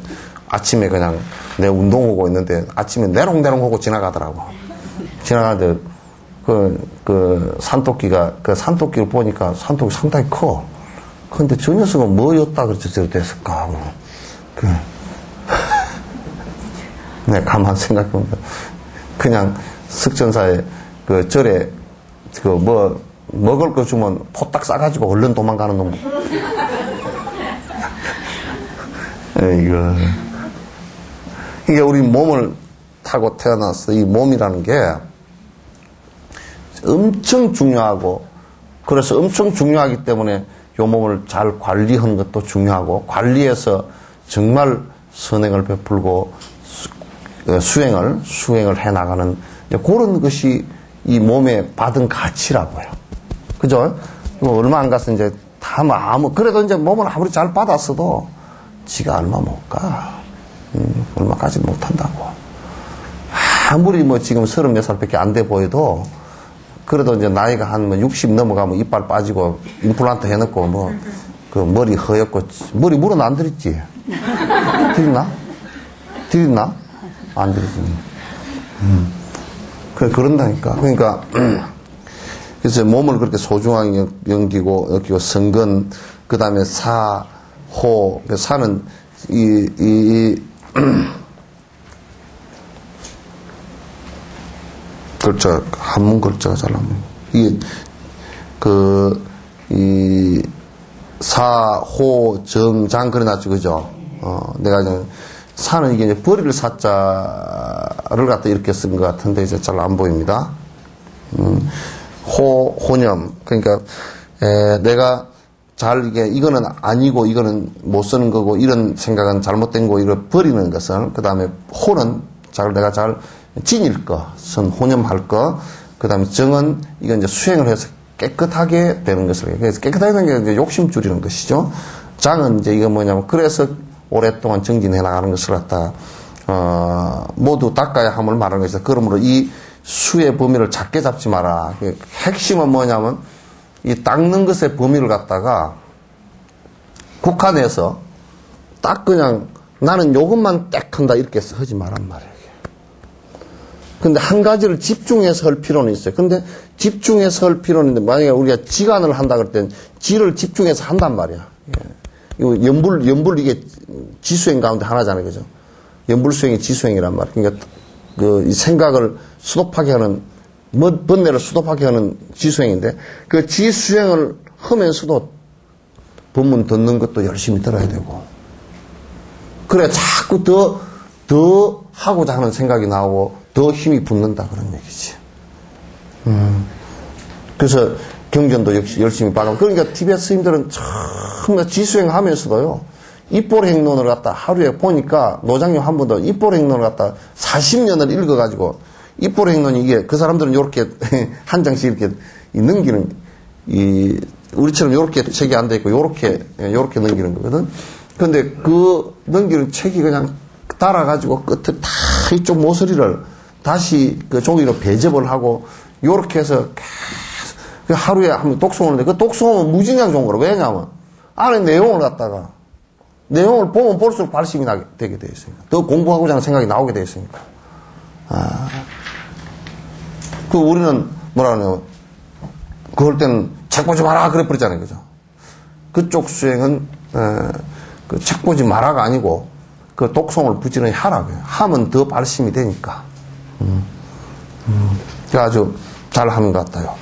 아침에 그냥 내 운동하고 있는데 아침에 내롱내롱 하고 지나가더라고. 지나가는데 그 산토끼를 보니까 산토끼 상당히 커. 근데 저 녀석은 뭐였다 그래서 저렇게 됐을까? 내가 가만 생각해보면 그냥 석전사에 그 절에 먹을 거 주면 포딱 싸가지고 얼른 도망가는 놈. 이거. 이게 우리 몸을 타고 태어났어. 이 몸이라는 게 엄청 중요하고, 그래서 엄청 중요하기 때문에 이 몸을 잘 관리하는 것도 중요하고, 관리해서 정말 선행을 베풀고 수행을 해 나가는 그런 것이 이 몸에 받은 가치라고요. 그죠? 얼마 안 가서 이제 다 그래도 이제 몸을 아무리 잘 받았어도 지가 얼마 못 가. 얼마까지 못 한다고. 아무리 뭐 지금 30몇 살밖에 안 돼 보여도 그래도 이제 나이가 한 60 넘어가면 이빨 빠지고 임플란트 해놓고 그 머리 허옇고 머리 물은 안 들었지? 들었나? 들었나? 안 들었지. 그런다니까. 그러니까 그래서 몸을 그렇게 소중하게 여기고 성근, 그 다음에 사, 호. 사는 글자, 한문 글자가 잘 안 보여. 사, 호, 정, 장, 그래놨죠. 그죠? 내가 이제, 사는 이게 이제 버릴 사자를 갖다 이렇게 쓴 것 같은데, 이제 잘 안 보입니다. 호념. 그러니까, 내가 이거는 아니고, 이거는 못 쓰는 거고, 이런 생각은 잘못된 거, 이걸 버리는 것을, 그 다음에 호는 내가 잘 지닐 거, 호념할 거, 그 다음에 정은, 이건 이제 수행을 해서 깨끗하게 되는 것을, 그래서 깨끗하게 되는 게 이제 욕심 줄이는 것이죠. 장은 이제 이거 뭐냐면, 그래서 오랫동안 정진해 나가는 것을 갖다, 모두 닦아야 함을 말하는 것이다. 그러므로 이 수의 범위를 작게 잡지 마라. 핵심은 뭐냐면, 이 닦는 것의 범위를 갖다가 국한해서 딱 그냥 나는 요것만 딱 한다 이렇게 하지 말란 말이에요. 근데 한 가지를 집중해서 할 필요는 있어요. 근데 집중해서 할 필요는 있는데 만약에 우리가 지간을 한다 그럴 땐 지를 집중해서 한단 말이야. 이거 연불 이게 지수행 가운데 하나잖아요. 그죠? 연불수행이 지수행이란 말이에요. 그러니까 이 생각을 수도하게 하는 번뇌를 수도하게 하는 지수행인데 그 지수행을 하면서도 법문 듣는 것도 열심히 들어야 되고 그래 자꾸 더 하고자 하는 생각이 나오고 더 힘이 붙는다 그런 얘기지. 그래서 경전도 역시 열심히 받고 그러니까 티베트 스님들은 정말 지수행 하면서도요 입볼 행론을 갖다 하루에 보니까 노장님 한 번도 입볼 행론을 갖다 40년을 읽어가지고 입볼 행론이 이게 그 사람들은 요렇게 한 장씩 이렇게 넘기는 우리처럼 요렇게 책이 안 돼 있고 요렇게 넘기는 거거든. 근데 그 넘기는 책이 그냥 달아가지고 끝에 다 이쪽 모서리를 다시 그 종이로 배접을 하고 요렇게 해서 계속 하루에 한번 독송하는데 그 독송은 무진장 좋은 거라. 왜냐하면 안에 내용을 갖다가 내용을 보면 볼수록 발심이 되게 되어 있으니까 더 공부하고자 하는 생각이 나오게 되어 있으니까. 우리는 뭐라 그러냐면 그럴 때는 책 보지 마라 그래 버렸잖아요. 그죠? 그쪽 수행은 그 책 보지 마라가 아니고 그 독송을 부지런히 하라고요. 하면 더 발심이 되니까. 아주 잘하는 것 같아요.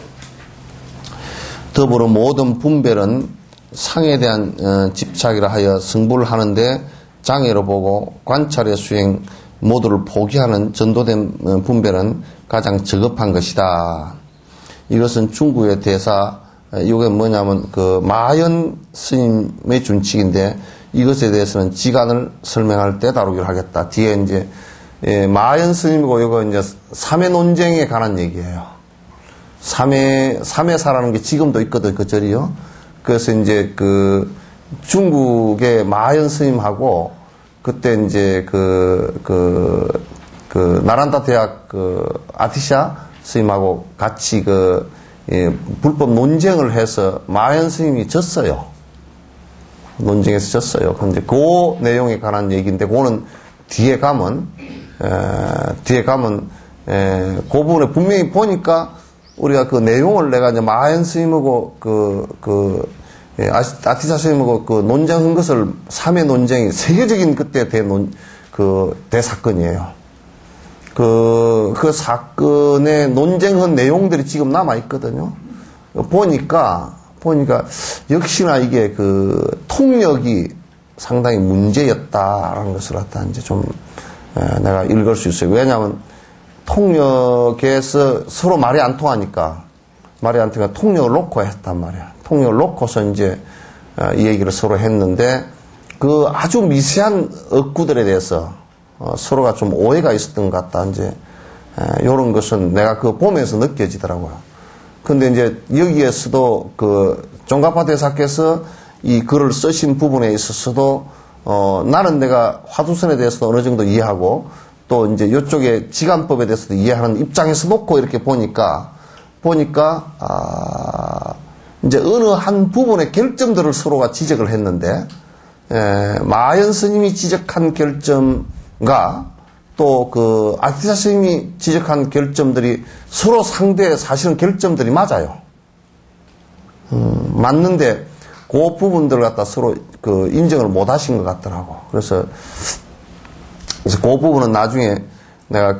더불어 모든 분별은 상에 대한 집착이라 하여 승부를 하는데 장애로 보고 관찰의 수행 모두를 포기하는 전도된 분별은 가장 저급한 것이다. 이것은 중국의 대사, 이게 뭐냐면 그 마연 스님의 준칙인데 이것에 대해서는 지간을 설명할 때 다루기로 하겠다. 뒤에 이제 마연 스님이고 이거 이제 삼회 논쟁에 관한 얘기예요. 삼회사라는 게 지금도 있거든 그 절이요. 그래서 이제 그 중국의 마연 스님하고 그때 이제 나란다 대학 아티샤 스님하고 같이 불법 논쟁을 해서 마연 스님이 졌어요. 논쟁에서 졌어요. 근데 그 내용에 관한 얘기인데, 그거는 뒤에 가면 그 부분에 분명히 보니까 우리가 그 내용을 내가 이제 마연 스님하고 아티샤 스님하고 그 논쟁한 것을 삼회 논쟁이 세계적인 그때 대사건이에요. 그 사건의 논쟁한 내용들이 지금 남아있거든요. 보니까 역시나 이게 그 통역이 상당히 문제였다라는 것을 갖다 이제 좀 내가 읽을 수 있어요. 왜냐하면 통역에서 서로 말이 안 통하니까 통역을 놓고 했단 말이야. 통역을 놓고서 이제 이 얘기를 서로 했는데 그 아주 미세한 어구들에 대해서 서로가 좀 오해가 있었던 것 같다. 이제 이런 것은 내가 그거 보면서 느껴지더라고요. 근데 이제 여기에서도 그 종가파 대사께서 이 글을 쓰신 부분에 있어서도 나는 내가 화두선에 대해서도 어느 정도 이해하고 또 이제 이쪽에 지간법에 대해서도 이해하는 입장에서 놓고 이렇게 보니까 이제 어느 한 부분의 결점들을 서로가 지적을 했는데 마연 스님이 지적한 결점과 또 그 아티사 스님이 지적한 결점들이 서로 상대 사실은 결점들이 맞아요. 맞는데 그 부분들을 갖다 서로 그 인정을 못 하신 것 같더라고. 그래서 그 부분은 나중에 내가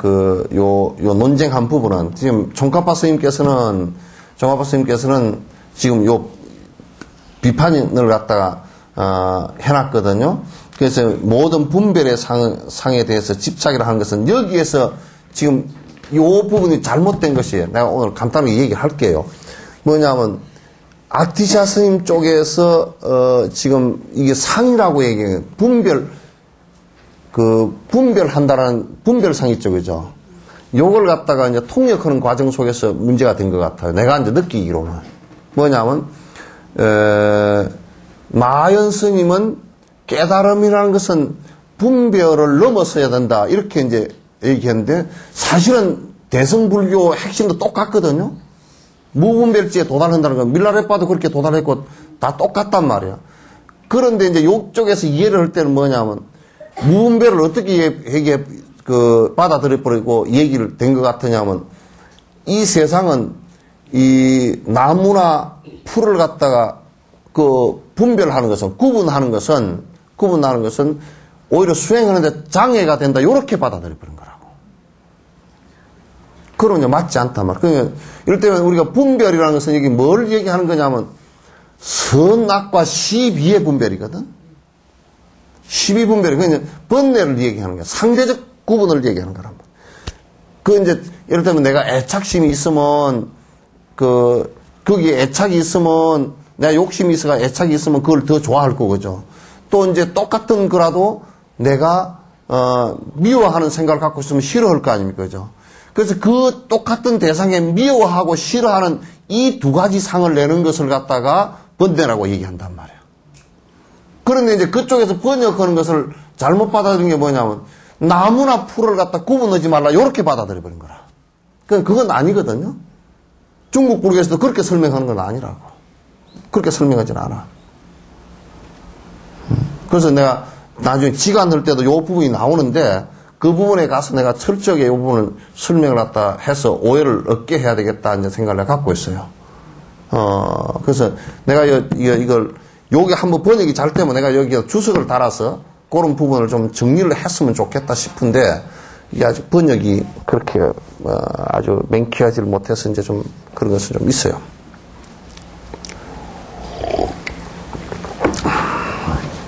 요 논쟁한 부분은 지금 종가파 스님께서는 지금 요 비판을 갖다가 해놨거든요. 그래서 모든 분별의 상에 대해서 집착이라 하는 것은 여기에서 지금 요 부분이 잘못된 것이에요. 내가 오늘 간단하게 얘기할게요. 뭐냐면 아티샤 스님 쪽에서 지금 이게 상이라고 얘기해요. 분별한다라는 분별상 있죠, 그죠? 요걸 갖다가 이제 통역하는 과정 속에서 문제가 된 것 같아요. 내가 이제 느끼기로는 뭐냐면 마연 스님은 깨달음이라는 것은 분별을 넘어서야 된다 이렇게 이제 얘기했는데 사실은 대성불교 핵심도 똑같거든요. 무분별지에 도달한다는 건 밀라레빠도 그렇게 도달했고 다 똑같단 말이야. 그런데 이제 이쪽에서 이해를 할 때는 뭐냐면 무분별을 어떻게 받아들여버리고 얘기를 된 것 같으냐면 이 세상은 이 나무나 풀을 갖다가 분별하는 것은 구분하는 것은 오히려 수행하는데 장애가 된다 이렇게 받아들여버린 거라고. 그러면 맞지 않단 말이야. 그러니까 이럴 때는 우리가 분별이라는 것은 여기 뭘 얘기하는 거냐면 선악과 시비의 분별이거든. 시비분별이 그냥 번뇌를 얘기하는 거야. 상대적 구분을 얘기하는 거란 말이야. 이제 예를 들면 내가 애착심이 있으면 거기에 애착이 있으면 내가 욕심이 있어가 애착이 있으면 그걸 더 좋아할 거죠. 또 이제 똑같은 거라도 내가 미워하는 생각을 갖고 있으면 싫어할 거 아닙니까, 그죠? 그래서 그 똑같은 대상에 미워하고 싫어하는 이 두 가지 상을 내는 것을 갖다가 번뇌라고 얘기한단 말이에요. 그런데 이제 그쪽에서 번역하는 것을 잘못 받아들인 게 뭐냐면 나무나 풀을 갖다 구분하지 말라 이렇게 받아들여버린 거라. 그건 아니거든요. 중국 불교에서도 그렇게 설명하는 건 아니라고. 그렇게 설명하진 않아. 그래서 내가 나중에 지간할 때도 이 부분이 나오는데 그 부분에 가서 내가 철저하게 이 부분을 설명을 갖다 해서 오해를 얻게 해야 되겠다 이제 생각을 갖고 있어요. 그래서 내가 이걸 여기 한번 번역이 잘 되면 내가 여기에 주석을 달아서 그런 부분을 좀 정리를 했으면 좋겠다 싶은데 이게 아직 번역이 그렇게 아주 맹쾌하지를 못해서 이제 좀 그런 것은 좀 있어요.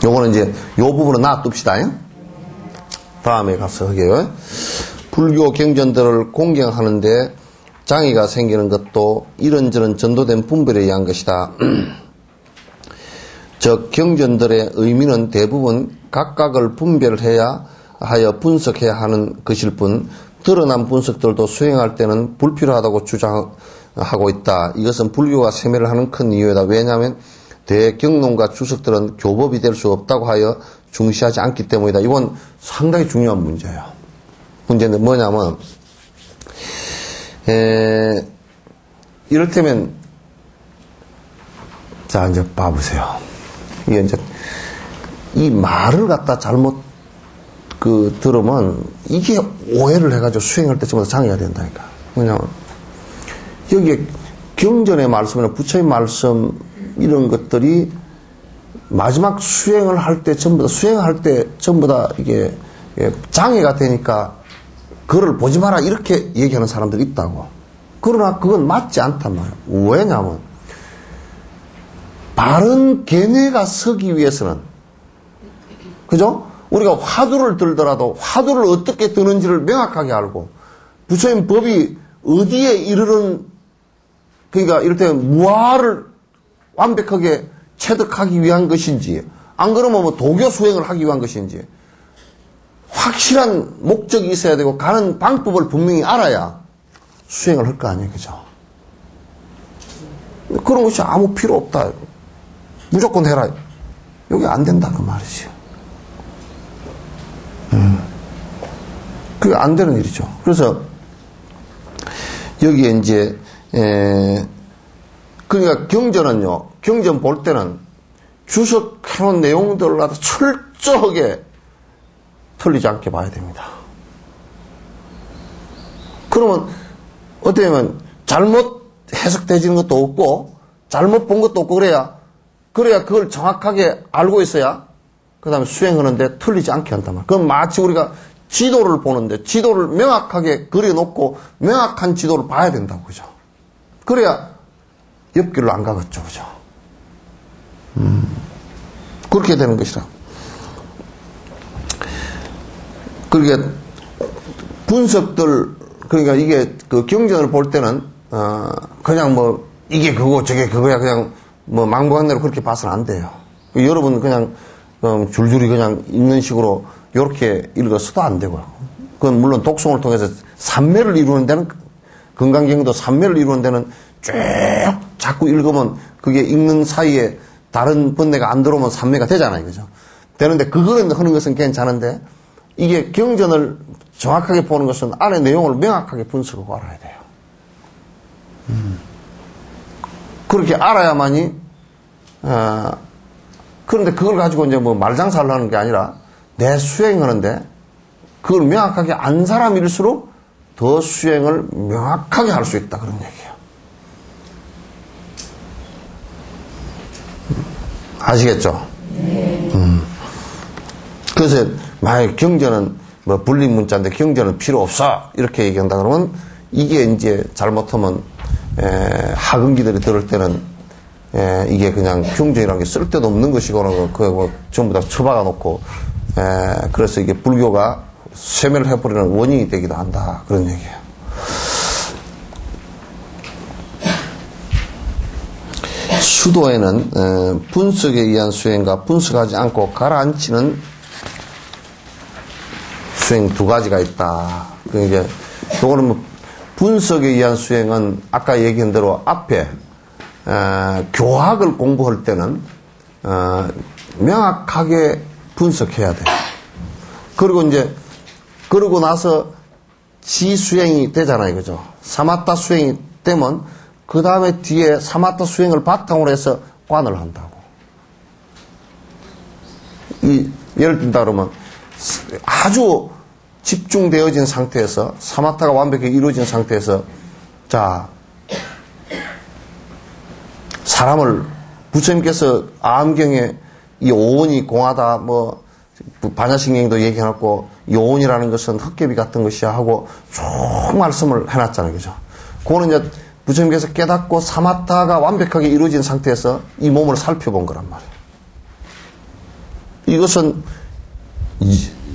요거는 이제 요 부분은 놔둡시다. 다음에 가서 하게요. 불교 경전들을 공경하는데 장애가 생기는 것도 이런저런 전도된 분별에 의한 것이다. 즉 경전들의 의미는 대부분 각각을 분별해야 하여 분석해야 하는 것일 뿐 드러난 분석들도 수행할 때는 불필요하다고 주장하고 있다. 이것은 불교가 세매를 하는 큰 이유이다. 왜냐하면 대경론과 주석들은 교법이 될 수 없다고 하여 중시하지 않기 때문이다. 이건 상당히 중요한 문제예요. 문제는 뭐냐면 이를테면 자 이제 봐보세요. 이게 이제 이 말을 갖다 잘못 들으면 이게 오해를 해가지고 수행할 때 전부 다 장애가 된다니까. 뭐냐면 여기에 경전의 말씀이나 부처의 말씀 이런 것들이 마지막 수행을 할 때 전부 다 이게 장애가 되니까 그를 보지 마라 이렇게 얘기하는 사람들이 있다고. 그러나 그건 맞지 않단 말이에요. 왜냐면 바른 견해가 서기 위해서는, 그죠? 우리가 화두를 들더라도 화두를 어떻게 드는지를 명확하게 알고, 부처님 법이 어디에 이르는, 그러니까 이를테면 무아를 완벽하게 체득하기 위한 것인지, 안 그러면 뭐 도교 수행을 하기 위한 것인지, 확실한 목적이 있어야 되고, 가는 방법을 분명히 알아야 수행을 할 거 아니에요, 그죠? 그런 것이 아무 필요 없다. 무조건 해라. 여기 안 된다, 그 말이지. 그게 안 되는 일이죠. 그래서, 여기에 이제, 그러니까 경전은요, 경전 볼 때는 주석해놓은 내용들라도 철저하게 틀리지 않게 봐야 됩니다. 그러면, 어떻게 보면, 잘못 해석되지는 것도 없고, 잘못 본 것도 없고, 그래야 그걸 정확하게 알고 있어야, 그 다음에 수행하는데 틀리지 않게 한단 말이에요. 그럼 마치 우리가 지도를 보는데, 지도를 명확하게 그려놓고, 명확한 지도를 봐야 된다고, 그죠? 그래야 옆길로 안 가겠죠, 그죠? 그렇게 되는 것이라. 그러니까, 분석들, 그러니까 이게 그 경전을 볼 때는, 그냥 뭐, 이게 그거, 저게 그거야, 그냥 뭐, 망부한 대로 그렇게 봐서는 안 돼요. 여러분 그냥, 줄줄이 그냥 읽는 식으로 이렇게 읽어서도 안 되고요. 그건 물론 독송을 통해서 삼매를 이루는 데는, 건강경도 삼매를 이루는 데는 쭉 자꾸 읽으면 그게 읽는 사이에 다른 번뇌가 안 들어오면 삼매가 되잖아요. 그죠? 되는데 그거는 하는 것은 괜찮은데 이게 경전을 정확하게 보는 것은 안의 내용을 명확하게 분석하고 알아야 돼요. 그렇게 알아야만이, 그런데 그걸 가지고 이제 뭐 말장사를 하는 게 아니라 내 수행하는데 그걸 명확하게 안 사람일수록 더 수행을 명확하게 할 수 있다. 그런 얘기예요. 아시겠죠? 그래서 만약 경전은 뭐 불린 문자인데 경전은 필요 없어 이렇게 얘기한다 그러면 이게 이제 잘못하면 하근기들이 들을 때는 이게 그냥 경전이라는 게 쓸데도 없는 것이거나 그거 뭐 전부 다 처박아 놓고 그래서 이게 불교가 쇠멸을 해버리는 원인이 되기도 한다 그런 얘기예요. 수도에는 분석에 의한 수행과 분석하지 않고 가라앉히는 수행 두 가지가 있다. 그러니까 요거는 뭐 분석에 의한 수행은 아까 얘기한 대로 앞에 교학을 공부할 때는 명확하게 분석해야 돼요. 그리고 이제 그러고 나서 지수행이 되잖아요, 그죠? 사마타 수행이 되면 그 다음에 뒤에 사마타 수행을 바탕으로 해서 관을 한다고. 예를 든다 그러면 아주 집중되어진 상태에서 사마타가 완벽히 이루어진 상태에서 자 사람을 부처님께서 아함경에 이 오온이 공하다 뭐 반야신경도 얘기해놨고 이 오온이라는 것은 헛개비 같은 것이야 하고 쭉 말씀을 해놨잖아요, 그죠? 그거는 이제 부처님께서 깨닫고 사마타가 완벽하게 이루어진 상태에서 이 몸을 살펴본 거란 말이에요. 이것은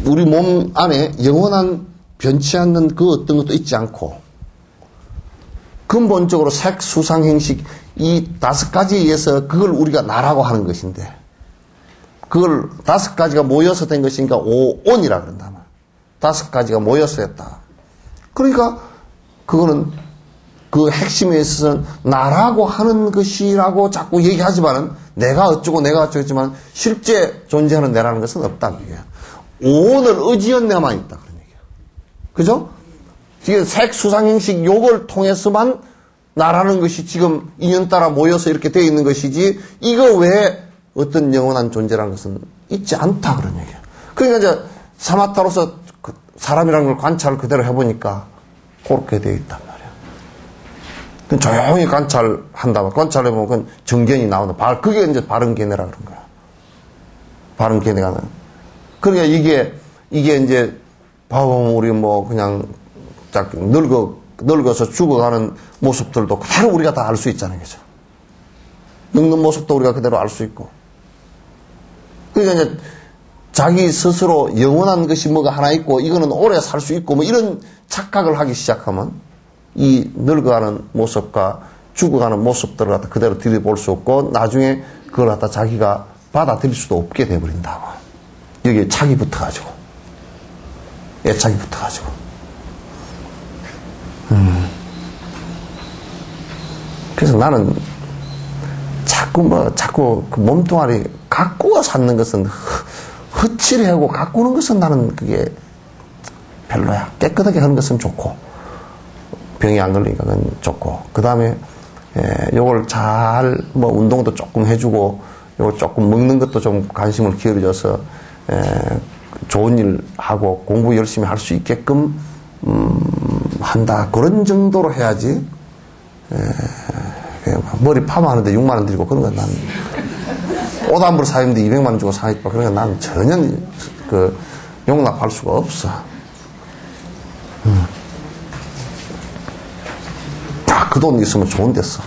우리 몸 안에 영원한 변치 않는 그 어떤 것도 있지 않고 근본적으로 색, 수상, 행식 이 5가지에 의해서 그걸 우리가 나라고 하는 것인데 그걸 5가지가 모여서 된 것이니까 오온이라 그런다. 5가지가 모여서 했다. 그러니까 그거는 그 핵심에 있어서는 나라고 하는 것이라고 자꾸 얘기하지만은 내가 어쩌고 했지만 실제 존재하는 내라는 것은 없다는 얘기야. 오온을 의지한 내만 있다 그런 얘기야. 그죠? 지금 색, 수상, 행식 요걸 통해서만 나라는 것이 지금 인연 따라 모여서 이렇게 되어 있는 것이지 이거 외에 어떤 영원한 존재라는 것은 있지 않다 그런 얘기야. 그러니까 이제 사마타로서 사람이라는 걸 관찰을 그대로 해보니까 그렇게 되어 있단 말이야. 조용히 관찰한다. 관찰해보면 그건 정견이 나온다. 그게 이제 바른 견해라 그런 거야. 바른 견해가 나는. 그러니까 이게 이제 봐보면 우리 뭐 그냥 딱 늙어서 죽어가는 모습들도 그대로 우리가 다 알 수 있잖아요, 그죠? 늙는 모습도 우리가 그대로 알 수 있고. 그러니까 이제 자기 스스로 영원한 것이 뭐가 하나 있고 이거는 오래 살 수 있고 뭐 이런 착각을 하기 시작하면 이 늙어가는 모습과 죽어가는 모습들을 갖다 그대로 들여볼 수 없고 나중에 그걸 갖다 자기가 받아들일 수도 없게 돼버린다고. 여기에 착이 붙어가지고 애착이 붙어가지고 그래서 나는 자꾸 그 몸뚱아리 가꾸어 찾는 것은 흐칠하고 가꾸는 것은 나는 그게 별로야. 깨끗하게 하는 것은 좋고 병이 안 걸리니까 그건 좋고 그 다음에 요걸 잘 뭐 운동도 조금 해주고 요걸 조금 먹는 것도 좀 관심을 기울여줘서 좋은 일 하고 공부 열심히 할 수 있게끔 한다. 그런 정도로 해야지. 머리 파마하는데 6만 원 들이고 그런 건 난 옷 한 벌 사입는데 200만 원 주고 사입고 그런 건 난 전혀 그 용납할 수가 없어. 그 돈 있으면 좋은 데서.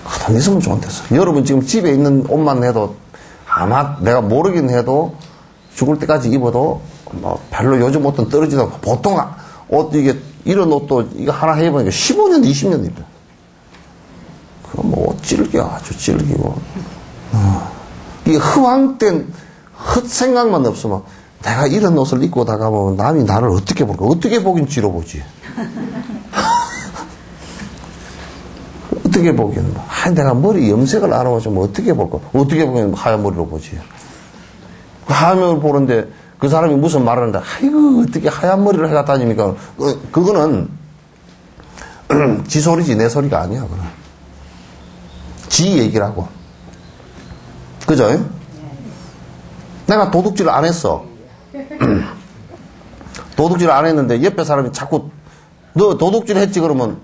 그 돈 있으면 좋은 데서. 여러분 지금 집에 있는 옷만 해도 아마 내가 모르긴 해도 죽을 때까지 입어도 뭐 별로 요즘 옷은 떨어지도 않고 보통 옷 이게 이런 옷도 이거 하나 해보니까 15년 20년 입어. 그거 뭐 옷 질겨 아주 질기고 이게 허황된 헛생각만 없으면 내가 이런 옷을 입고 나가면 남이 나를 어떻게 볼까? 어떻게 보긴 찌러보지. 어떻게 보긴 내가 머리 염색을 안 하고 좀 어떻게 볼까? 어떻게 보면 하얀 머리로 보지. 하얀 머리를 보는데 그 사람이 무슨 말을 하는데 아이고 어떻게 하얀 머리를 해가 다니니까 그거는 지 소리지 내 소리가 아니야. 그건 지 얘기라고. 그죠? 내가 도둑질을 안 했어. 도둑질을 안 했는데 옆에 사람이 자꾸 너 도둑질 했지 그러면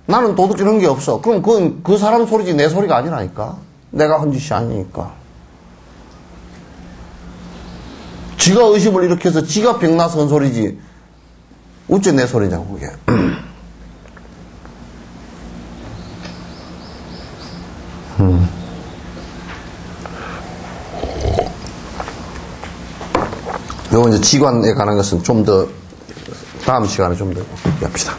나는 도둑질 한 게 없어. 그럼 그건 그 사람 소리지 내 소리가 아니라니까. 내가 한 짓이 아니니까. 지가 의심을 일으켜서 지가 병나서 한 소리지 어째 내 소리냐고 그게. 요거 이제 지관에 관한 것은 좀 더 다음 시간에 좀 더 얘기합시다.